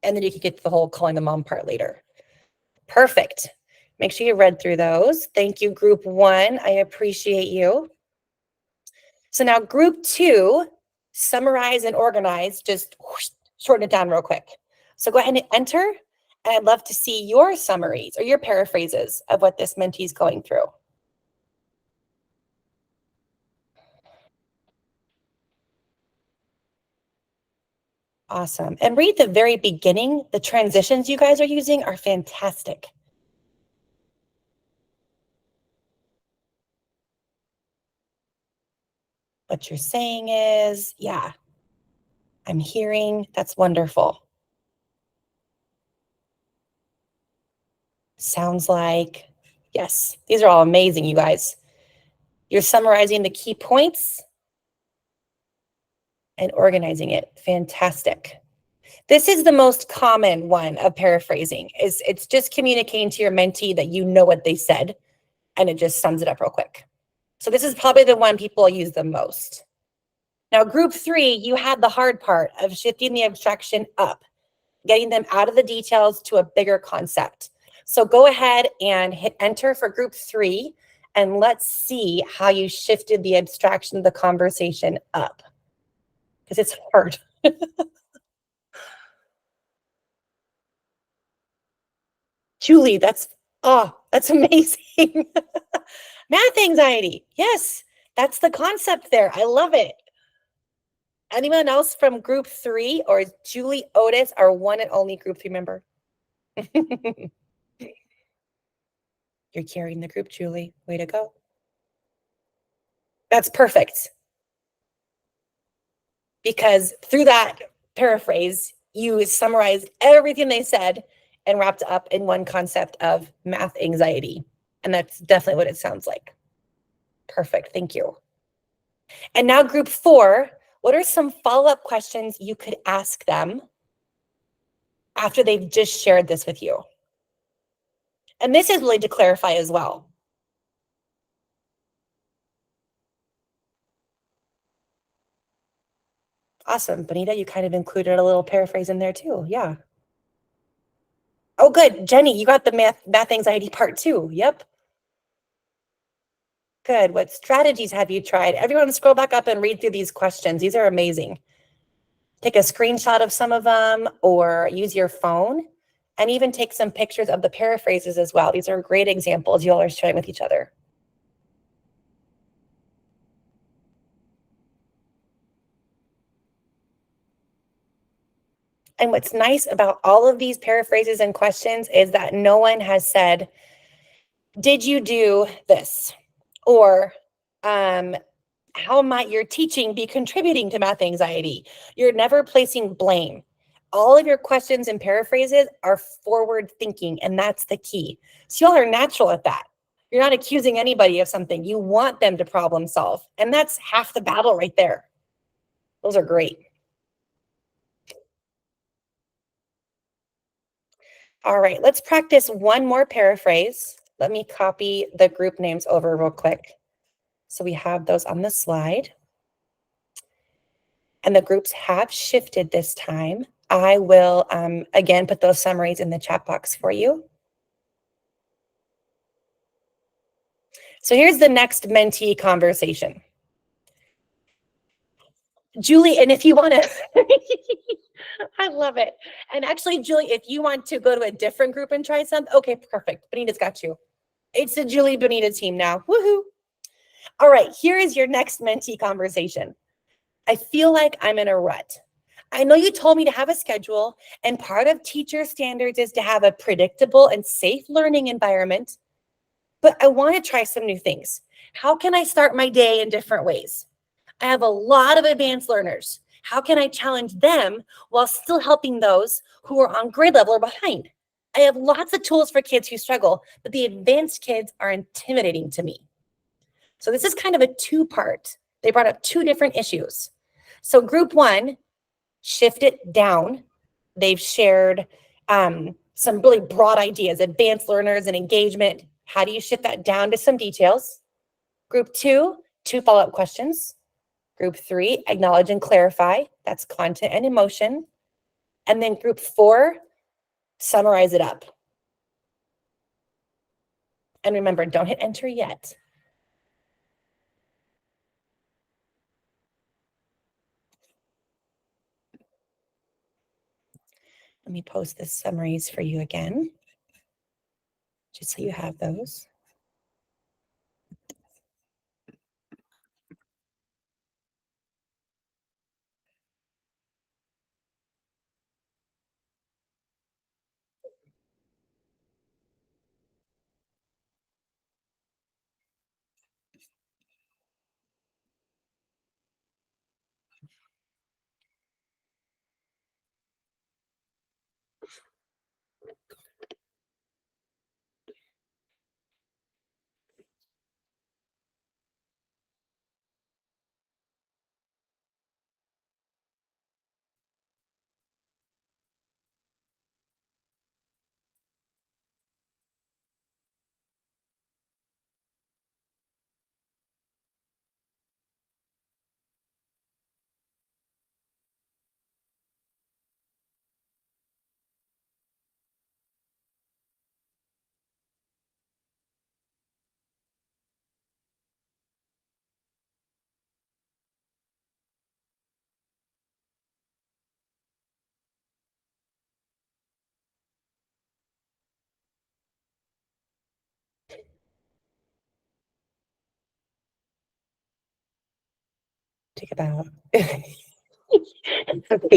And then you can get to the whole calling the mom part later. Perfect. Make sure you read through those. Thank you, group one. I appreciate you. So now group two, summarize and organize, just whoosh, shorten it down real quick. So go ahead and enter, and I'd love to see your summaries or your paraphrases of what this mentee is going through. Awesome. And read the very beginning. The transitions you guys are using are fantastic. What you're saying is, yeah, I'm hearing, that's wonderful. Sounds like, yes, these are all amazing, you guys. You're summarizing the key points and organizing it. Fantastic. This is the most common one of paraphrasing. It's just communicating to your mentee that you know what they said, and it just sums it up real quick. So this is probably the one people use the most. Now, group three, you had the hard part of shifting the abstraction up, getting them out of the details to a bigger concept. So go ahead and hit enter for group three, and let's see how you shifted the abstraction of the conversation up, because it's hard. Julie, that's amazing. Math anxiety. Yes, that's the concept there. I love it. Anyone else from group three, or is Julie Otis our one and only group three member? You're carrying the group, Julie. Way to go. That's perfect. Because through that paraphrase, you summarized everything they said and wrapped it up in one concept of math anxiety. And that's definitely what it sounds like. Perfect. Thank you. And now group four, what are some follow-up questions you could ask them after they've just shared this with you? And this is really to clarify as well. Awesome. Bonita, you kind of included a little paraphrase in there too. Yeah. Oh, good. Jenny, you got the math anxiety part too. Yep. Good. What strategies have you tried? Everyone scroll back up and read through these questions. These are amazing. Take a screenshot of some of them or use your phone and even take some pictures of the paraphrases as well. These are great examples you all are sharing with each other. And what's nice about all of these paraphrases and questions is that no one has said, did you do this? Or how might your teaching be contributing to math anxiety? You're never placing blame. All of your questions and paraphrases are forward thinking, and that's the key. So y'all are natural at that. You're not accusing anybody of something. You want them to problem solve, and that's half the battle right there. Those are great. All right, let's practice one more paraphrase. Let me copy the group names over real quick so we have those on the slide. and the groups have shifted this time. I will, again, put those summaries in the chat box for you. So here's the next mentee conversation. Julie, and if you want to, I love it. And actually, Julie, if you want to go to a different group and try something, okay, perfect. Benita's got you. It's the Julie Benita team now. Woohoo. All right, here is your next mentee conversation. I feel like I'm in a rut. I know you told me to have a schedule, and part of teacher standards is to have a predictable and safe learning environment, but I want to try some new things. How can I start my day in different ways? I have a lot of advanced learners. How can I challenge them while still helping those who are on grade level or behind? I have lots of tools for kids who struggle, but the advanced kids are intimidating to me. So this is kind of a two-part. They brought up two different issues. So group one, shift it down. They've shared some really broad ideas, advanced learners and engagement. How do you shift that down to some details? Group two, 2 follow-up questions. Group 3, acknowledge and clarify. That's content and emotion. And then group 4, summarize it up. And remember, don't hit enter yet. Let me post the summaries for you again, just so you have those. Take about okay,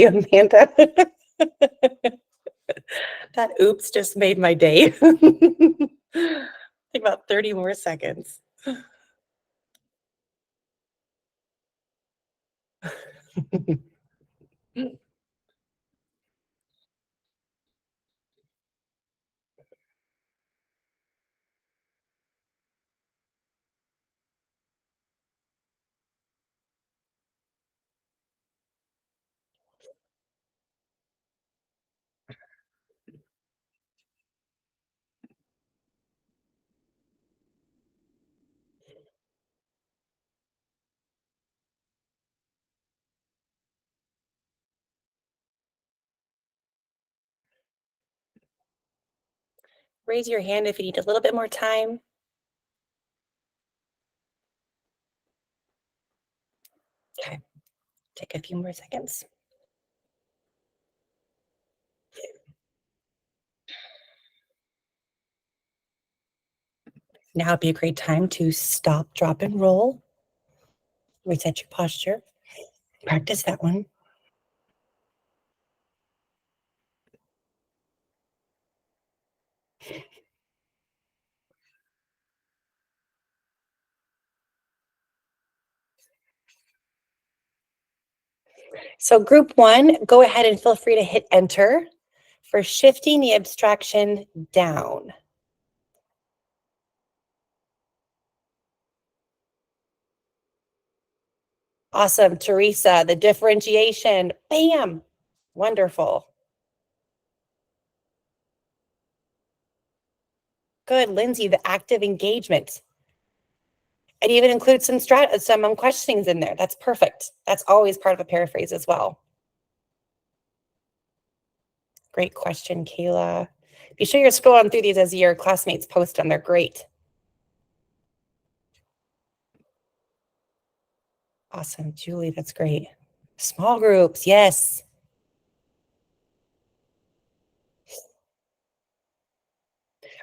Amanda. That oops just made my day. Think about 30 more seconds. Raise your hand if you need a little bit more time. Okay, take a few more seconds. Now would be a great time to stop, drop, and roll. Reset your posture. Practice that one. So group 1, go ahead and feel free to hit enter for shifting the abstraction down. Awesome, Teresa, the differentiation, bam, wonderful. Good, Lindsay, the active engagement. And even include some questionings in there. That's perfect. That's always part of a paraphrase as well. Great question, Kayla. Be sure you're scrolling through these as your classmates post them. They're great. Awesome, Julie, that's great. Small groups, yes.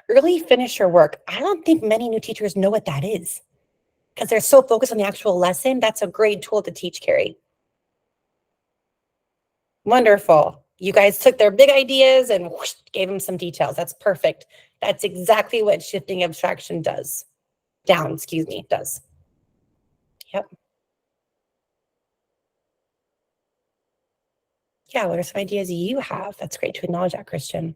Early finisher work. I don't think many new teachers know what that is because they're so focused on the actual lesson. That's a great tool to teach, Carrie. Wonderful. You guys took their big ideas and whoosh, gave them some details. That's perfect. That's exactly what shifting abstraction does. Does. Yep. Yeah, what are some ideas you have? That's great to acknowledge that, Christian.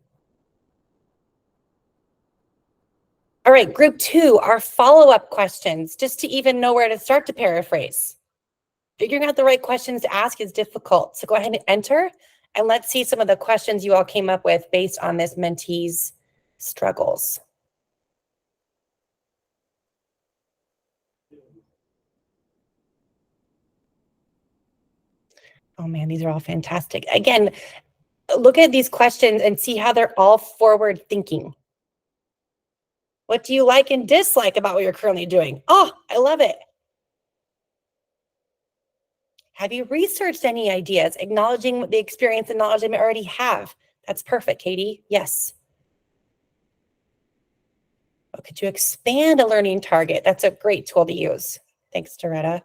All right, group 2, our follow-up questions, just to even know where to start to paraphrase. Figuring out the right questions to ask is difficult. So go ahead and enter, and let's see some of the questions you all came up with based on this mentee's struggles. Oh man, these are all fantastic. Again, look at these questions and see how they're all forward thinking. What do you like and dislike about what you're currently doing? Oh, I love it. Have you researched any ideas, acknowledging the experience and knowledge they may already have? That's perfect, Katie. Yes. Oh, could you expand a learning target? That's a great tool to use. Thanks, Doretta.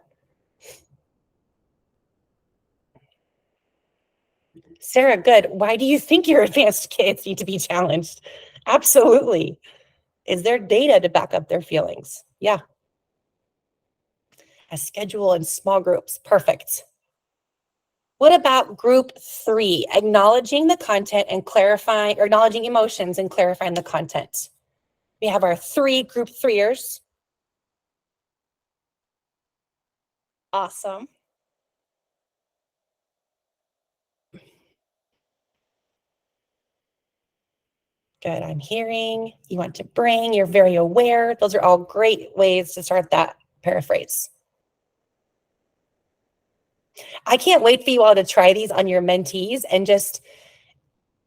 Sarah, good. Why do you think your advanced kids need to be challenged? Absolutely. Is there data to back up their feelings? Yeah. A schedule in small groups. Perfect. What about group 3? Acknowledging the content and clarifying, or acknowledging emotions and clarifying the content. We have our 3 group 3ers. Awesome. Good. I'm hearing. You want to bring. You're very aware. Those are all great ways to start that paraphrase. I can't wait for you all to try these on your mentees, and just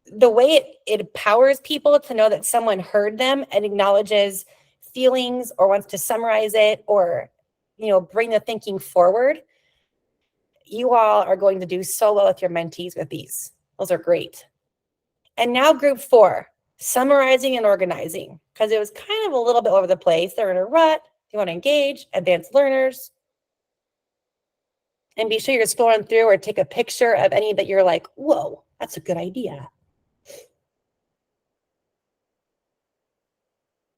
the way it empowers people to know that someone heard them and acknowledges feelings or wants to summarize it or, bring the thinking forward. You all are going to do so well with your mentees with these. Those are great. And now group 4, summarizing and organizing, because it was kind of a little bit over the place. They're in a rut. They want to engage advanced learners. And be sure you're scrolling through or take a picture of any that you're like, whoa, that's a good idea.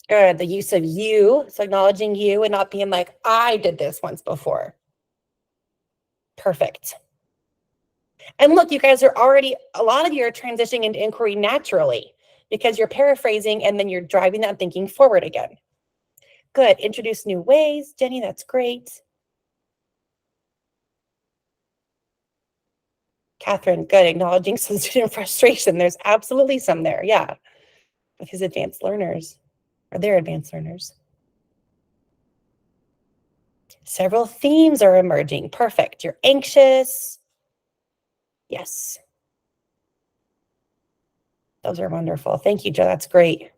Or the use of you, so acknowledging you and not being like, I did this once before. Perfect. And look, you guys are already, a lot of you are transitioning into inquiry naturally because you're paraphrasing and then you're driving that thinking forward again. Good. Introduce new ways. Jenny, that's great. Catherine, good. Acknowledging some student frustration. There's absolutely some there. Yeah. With his advanced learners or their advanced learners. Several themes are emerging. Perfect. You're anxious. Yes. Those are wonderful. Thank you, Joe. That's great.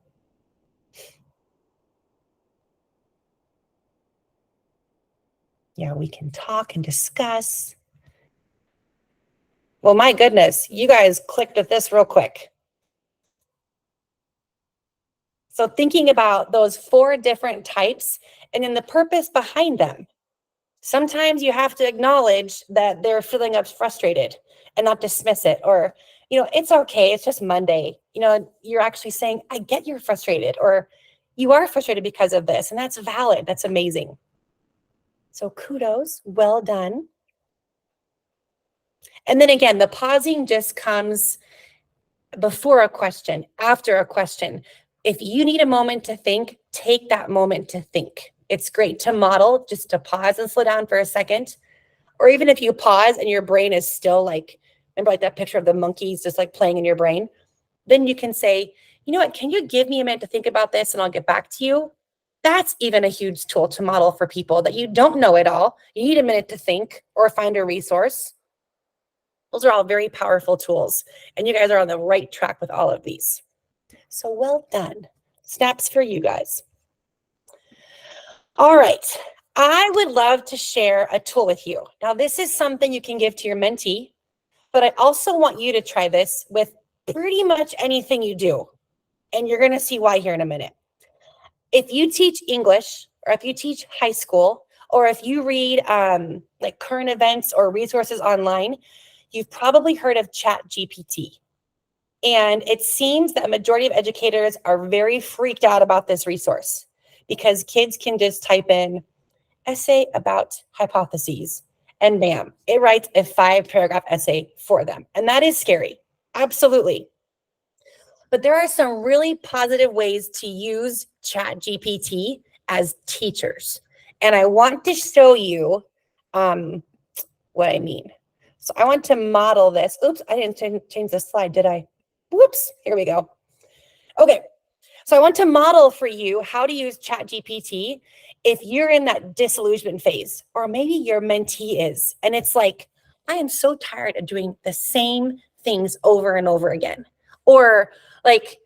Yeah, we can talk and discuss. Well, my goodness, you guys clicked with this real quick. So thinking about those 4 different types and then the purpose behind them. Sometimes you have to acknowledge that they're feeling frustrated and not dismiss it, or, it's okay. It's just Monday. You're actually saying, I get you're frustrated, or you are frustrated because of this. And that's valid. That's amazing. So kudos. Well done. And then again, the pausing just comes before a question, after a question. If you need a moment to think, take that moment to think. It's great to model, just to pause and slow down for a second. Or even if you pause and your brain is still remember that picture of the monkeys just playing in your brain? Then you can say, you know what, can you give me a minute to think about this and I'll get back to you? That's even a huge tool to model for people that you don't know it all. You need a minute to think or find a resource. Those are all very powerful tools, and you guys are on the right track with all of these. So well done. Snaps for you guys. All right. I would love to share a tool with you. Now, this is something you can give to your mentee, but I also want you to try this with pretty much anything you do. And you're going to see why here in a minute. If you teach English, or if you teach high school, or if you read like current events or resources online, you've probably heard of ChatGPT. And it seems that a majority of educators are very freaked out about this resource because kids can just type in essay about hypotheses and bam, it writes a 5-paragraph essay for them. And that is scary. Absolutely. But there are some really positive ways to use ChatGPT as teachers. And I want to show you what I mean. So I want to model this. Oops, I didn't change the slide, did I? Whoops, here we go. Okay, so I want to model for you how to use ChatGPT if you're in that disillusionment phase, or maybe your mentee is, and it's like, I am so tired of doing the same things over and over again. Or like,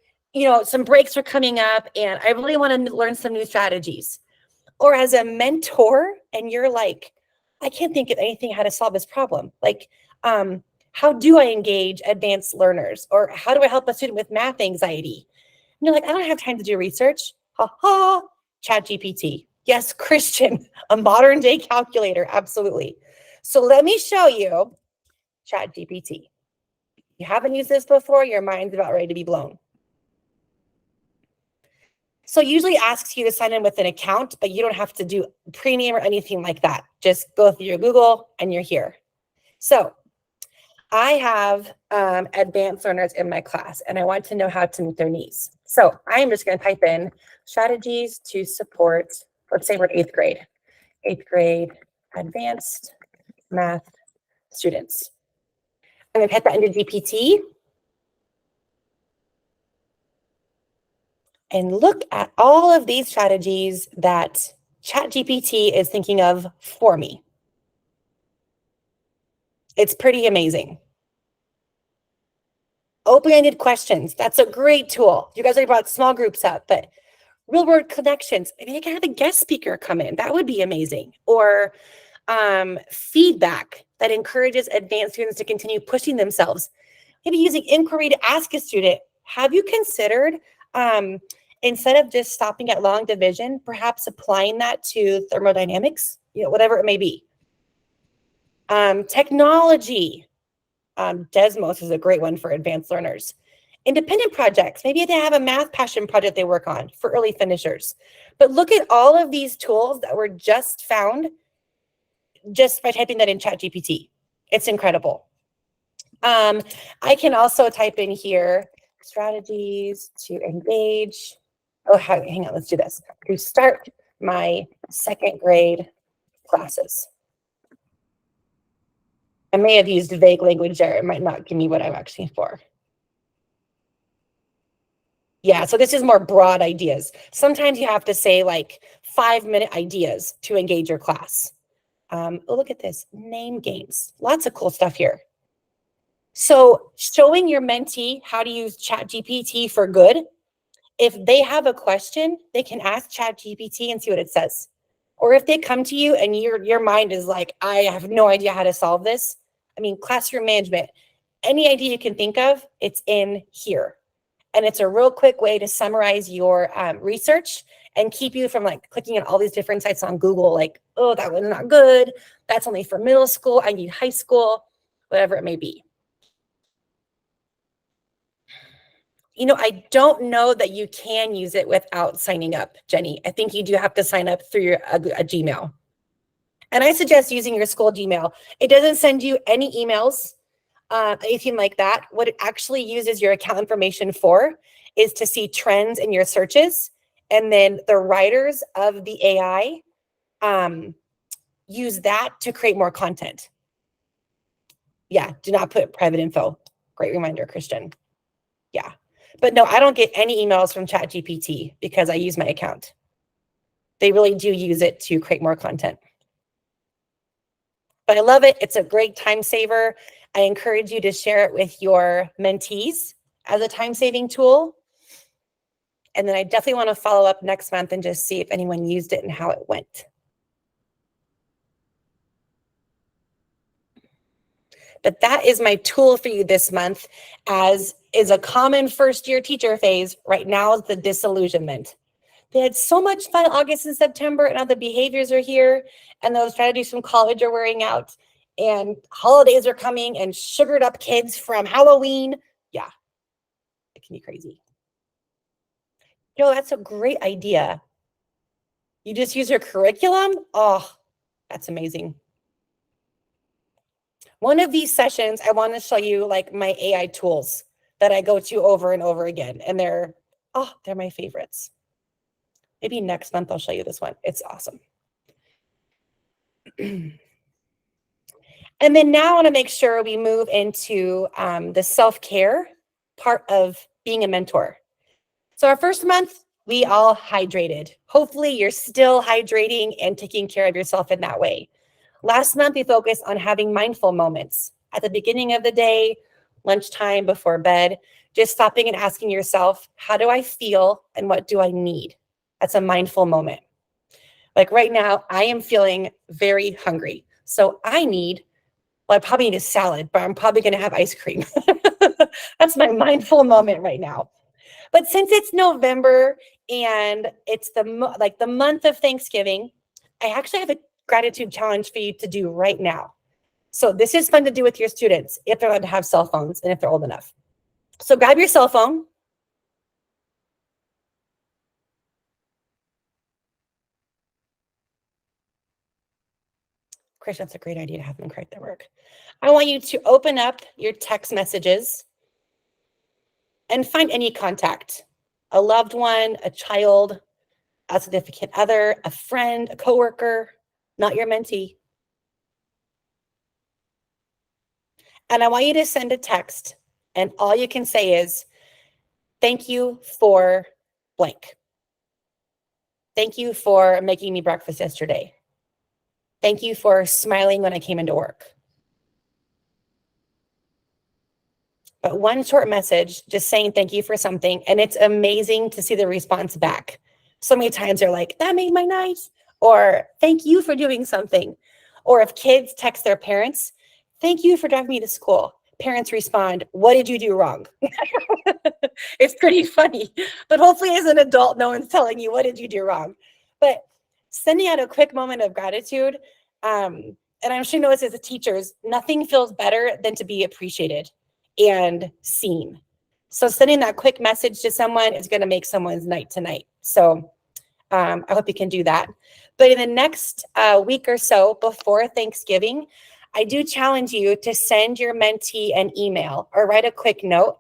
some breaks are coming up and I really want to learn some new strategies. Or as a mentor, and you're like, I can't think of anything how to solve this problem. Like, how do I engage advanced learners? Or how do I help a student with math anxiety? And you're like, I don't have time to do research. Ha ha, ChatGPT. Yes, Christian, a modern day calculator, absolutely. So let me show you ChatGPT. You haven't used this before, your mind's about ready to be blown. So it usually asks you to sign in with an account, but you don't have to do premium or anything like that. Just go through your Google and you're here. So I have advanced learners in my class and I want to know how to meet their needs. So I'm just going to type in strategies to support, let's say we're 8th grade advanced math students. I'm going to type that into GPT. And look at all of these strategies that ChatGPT is thinking of for me. It's pretty amazing. Open-ended questions. That's a great tool. You guys already brought small groups up, but real-world connections. Maybe you can have a guest speaker come in. That would be amazing. Or feedback that encourages advanced students to continue pushing themselves. Maybe using inquiry to ask a student, have you considered, instead of just stopping at long division, perhaps applying that to thermodynamics, whatever it may be. Technology. Desmos is a great one for advanced learners. Independent projects. Maybe they have a math passion project they work on for early finishers. But look at all of these tools that were just found just by typing that in ChatGPT. It's incredible. I can also type in here, strategies to engage. Oh, hang on, let's do this. To start my 2nd grade classes. I may have used vague language there. It might not give me what I'm asking for. Yeah, so this is more broad ideas. Sometimes you have to say like 5-minute ideas to engage your class. Oh, look at this, name games. Lots of cool stuff here. So showing your mentee how to use ChatGPT for good. If they have a question, they can ask ChatGPT and see what it says. Or if they come to you and your mind is like, I have no idea how to solve this. I mean, classroom management, any idea you can think of, it's in here. And it's a real quick way to summarize your research and keep you from like clicking on all these different sites on Google, like, oh, that one's not good. That's only for middle school. I need high school, whatever it may be. I don't know that you can use it without signing up, Jenny. I think you do have to sign up through a Gmail. And I suggest using your school Gmail. It doesn't send you any emails, anything like that. What it actually uses your account information for is to see trends in your searches. And then the writers of the AI use that to create more content. Yeah, do not put private info. Great reminder, Christian. Yeah. But no, I don't get any emails from ChatGPT because I use my account. They really do use it to create more content. But I love it. It's a great time saver. I encourage you to share it with your mentees as a time-saving tool. And then I definitely want to follow up next month and just see if anyone used it and how it went. But that is my tool for you this month, as is a common first-year teacher phase. Right now is the disillusionment. They had so much fun August and September, and now the behaviors are here, and those strategies from college are wearing out, and holidays are coming, and sugared up kids from Halloween. Yeah, it can be crazy. Yo, that's a great idea. You just use your curriculum? Oh, that's amazing. One of these sessions, I want to show you like my AI tools that I go to over and over again, and they're my favorites. Maybe next month I'll show you this one. It's awesome. And then now I want to make sure we move into the self-care part of being a mentor. So our first month, we all hydrated. Hopefully you're still hydrating and taking care of yourself in that way. Last month, we focused on having mindful moments at the beginning of the day, lunchtime, before bed, just stopping and asking yourself, how do I feel and what do I need? That's a mindful moment. Like right now, I am feeling very hungry. So I probably need a salad, but I'm probably going to have ice cream. That's my mindful moment right now. But since it's November and it's the month of Thanksgiving, I actually have a gratitude challenge for you to do right now. So this is fun to do with your students if they're allowed to have cell phones and if they're old enough. So grab your cell phone. Chris, that's a great idea to have them correct their work. I want you to open up your text messages and find any contact, a loved one, a child, a significant other, a friend, a coworker, not your mentee. And I want you to send a text, and all you can say is, thank you for blank. Thank you for making me breakfast yesterday. Thank you for smiling when I came into work. But one short message, just saying thank you for something, and it's amazing to see the response back. So many times they're like, that made my night, or thank you for doing something. Or if kids text their parents, thank you for driving me to school. Parents respond, what did you do wrong? It's pretty funny, but hopefully as an adult, no one's telling you, what did you do wrong? But sending out a quick moment of gratitude, and I'm sure you know this as a teachers, nothing feels better than to be appreciated and seen. So sending that quick message to someone is going to make someone's night tonight. So I hope you can do that. But in the next week or so before Thanksgiving, I do challenge you to send your mentee an email or write a quick note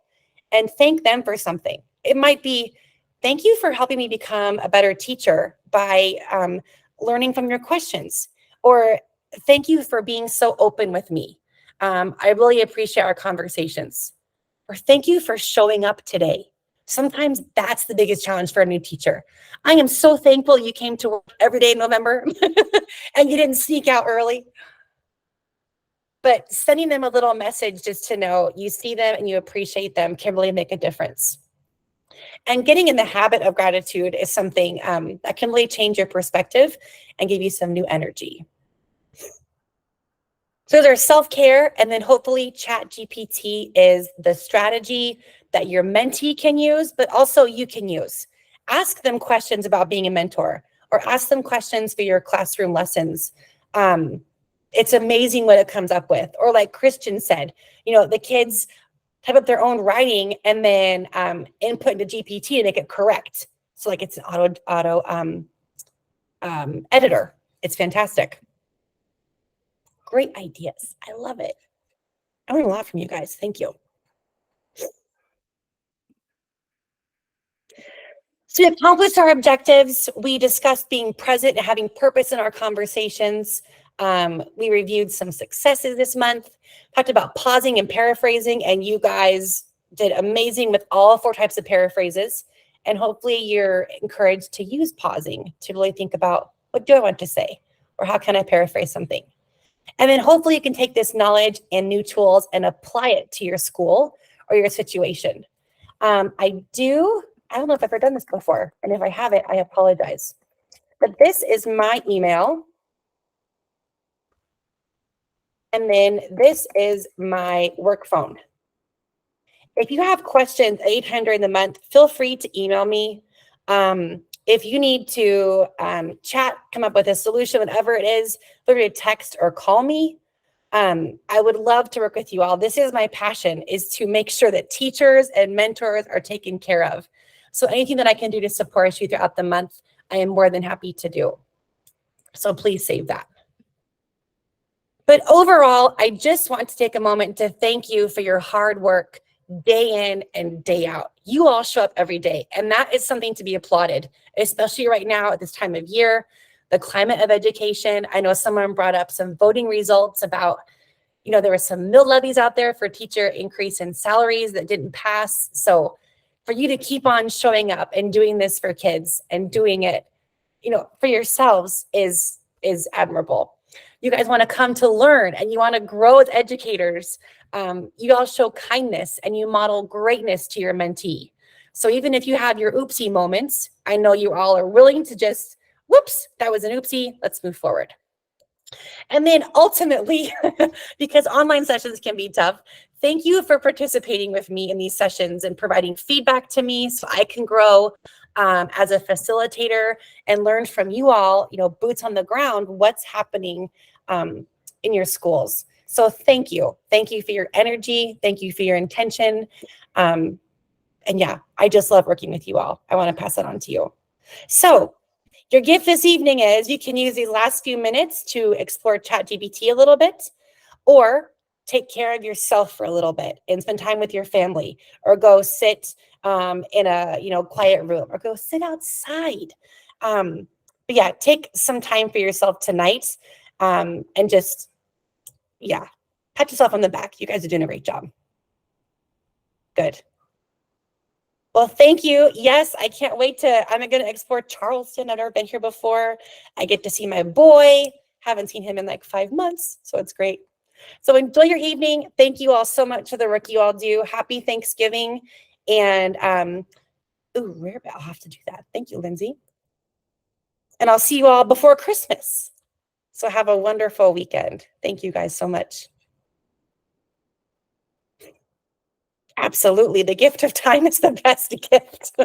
and thank them for something. It might be, thank you for helping me become a better teacher by learning from your questions, or thank you for being so open with me. I really appreciate our conversations. Or thank you for showing up today. Sometimes that's the biggest challenge for a new teacher. I am so thankful you came to work every day in November and you didn't sneak out early. But sending them a little message just to know you see them and you appreciate them can really make a difference. And getting in the habit of gratitude is something that can really change your perspective and give you some new energy. So there's self-care, and then hopefully ChatGPT is the strategy that your mentee can use, but also you can use. Ask them questions about being a mentor, or ask them questions for your classroom lessons. It's amazing what it comes up with. Or like Christian said, the kids type up their own writing and then input into GPT to make it correct. So like it's an auto editor. It's fantastic. Great ideas. I love it. I learned a lot from you guys. Thank you. So we accomplished our objectives. We discussed being present and having purpose in our conversations. We reviewed some successes this month, talked about pausing and paraphrasing, and you guys did amazing with all 4 types of paraphrases. And hopefully you're encouraged to use pausing to really think about, what do I want to say? Or how can I paraphrase something? And then hopefully you can take this knowledge and new tools and apply it to your school or your situation. I don't know if I've ever done this before. And if I haven't, I apologize. But this is my email. And then this is my work phone. If you have questions, 800 in the month, feel free to email me. If you need to chat, come up with a solution, whatever it is, feel free to text or call me. I would love to work with you all. This is my passion, is to make sure that teachers and mentors are taken care of. So anything that I can do to support you throughout the month, I am more than happy to do. So please save that. But overall, I just want to take a moment to thank you for your hard work day in and day out. You all show up every day, and that is something to be applauded, especially right now at this time of year, the climate of education. I know someone brought up some voting results about, there were some mill levies out there for teacher increase in salaries that didn't pass. So for you to keep on showing up and doing this for kids and doing it, for yourselves is admirable. You guys want to come to learn and you want to grow as educators. You all show kindness and you model greatness to your mentee. So even if you have your oopsie moments, I know you all are willing to just, whoops, that was an oopsie, let's move forward. And then ultimately, because online sessions can be tough, thank you for participating with me in these sessions and providing feedback to me so I can grow as a facilitator and learn from you all, boots on the ground, what's happening in your schools. So thank you. Thank you for your energy. Thank you for your intention. And yeah, I just love working with you all. I want to pass it on to you. So your gift this evening is you can use these last few minutes to explore ChatGPT a little bit, or take care of yourself for a little bit and spend time with your family, or go sit in a quiet room, or go sit outside. But yeah, take some time for yourself tonight, and just, pat yourself on the back. You guys are doing a great job. Good. Well, thank you. Yes, I can't wait I'm going to explore Charleston. I've never been here before. I get to see my boy. Haven't seen him in like 5 months, so it's great. So enjoy your evening. Thank you all so much for the work you all do. Happy Thanksgiving. And I'll have to do that. Thank you, Lindsay. And I'll see you all before Christmas. So have a wonderful weekend. Thank you guys so much. Absolutely. The gift of time is the best gift.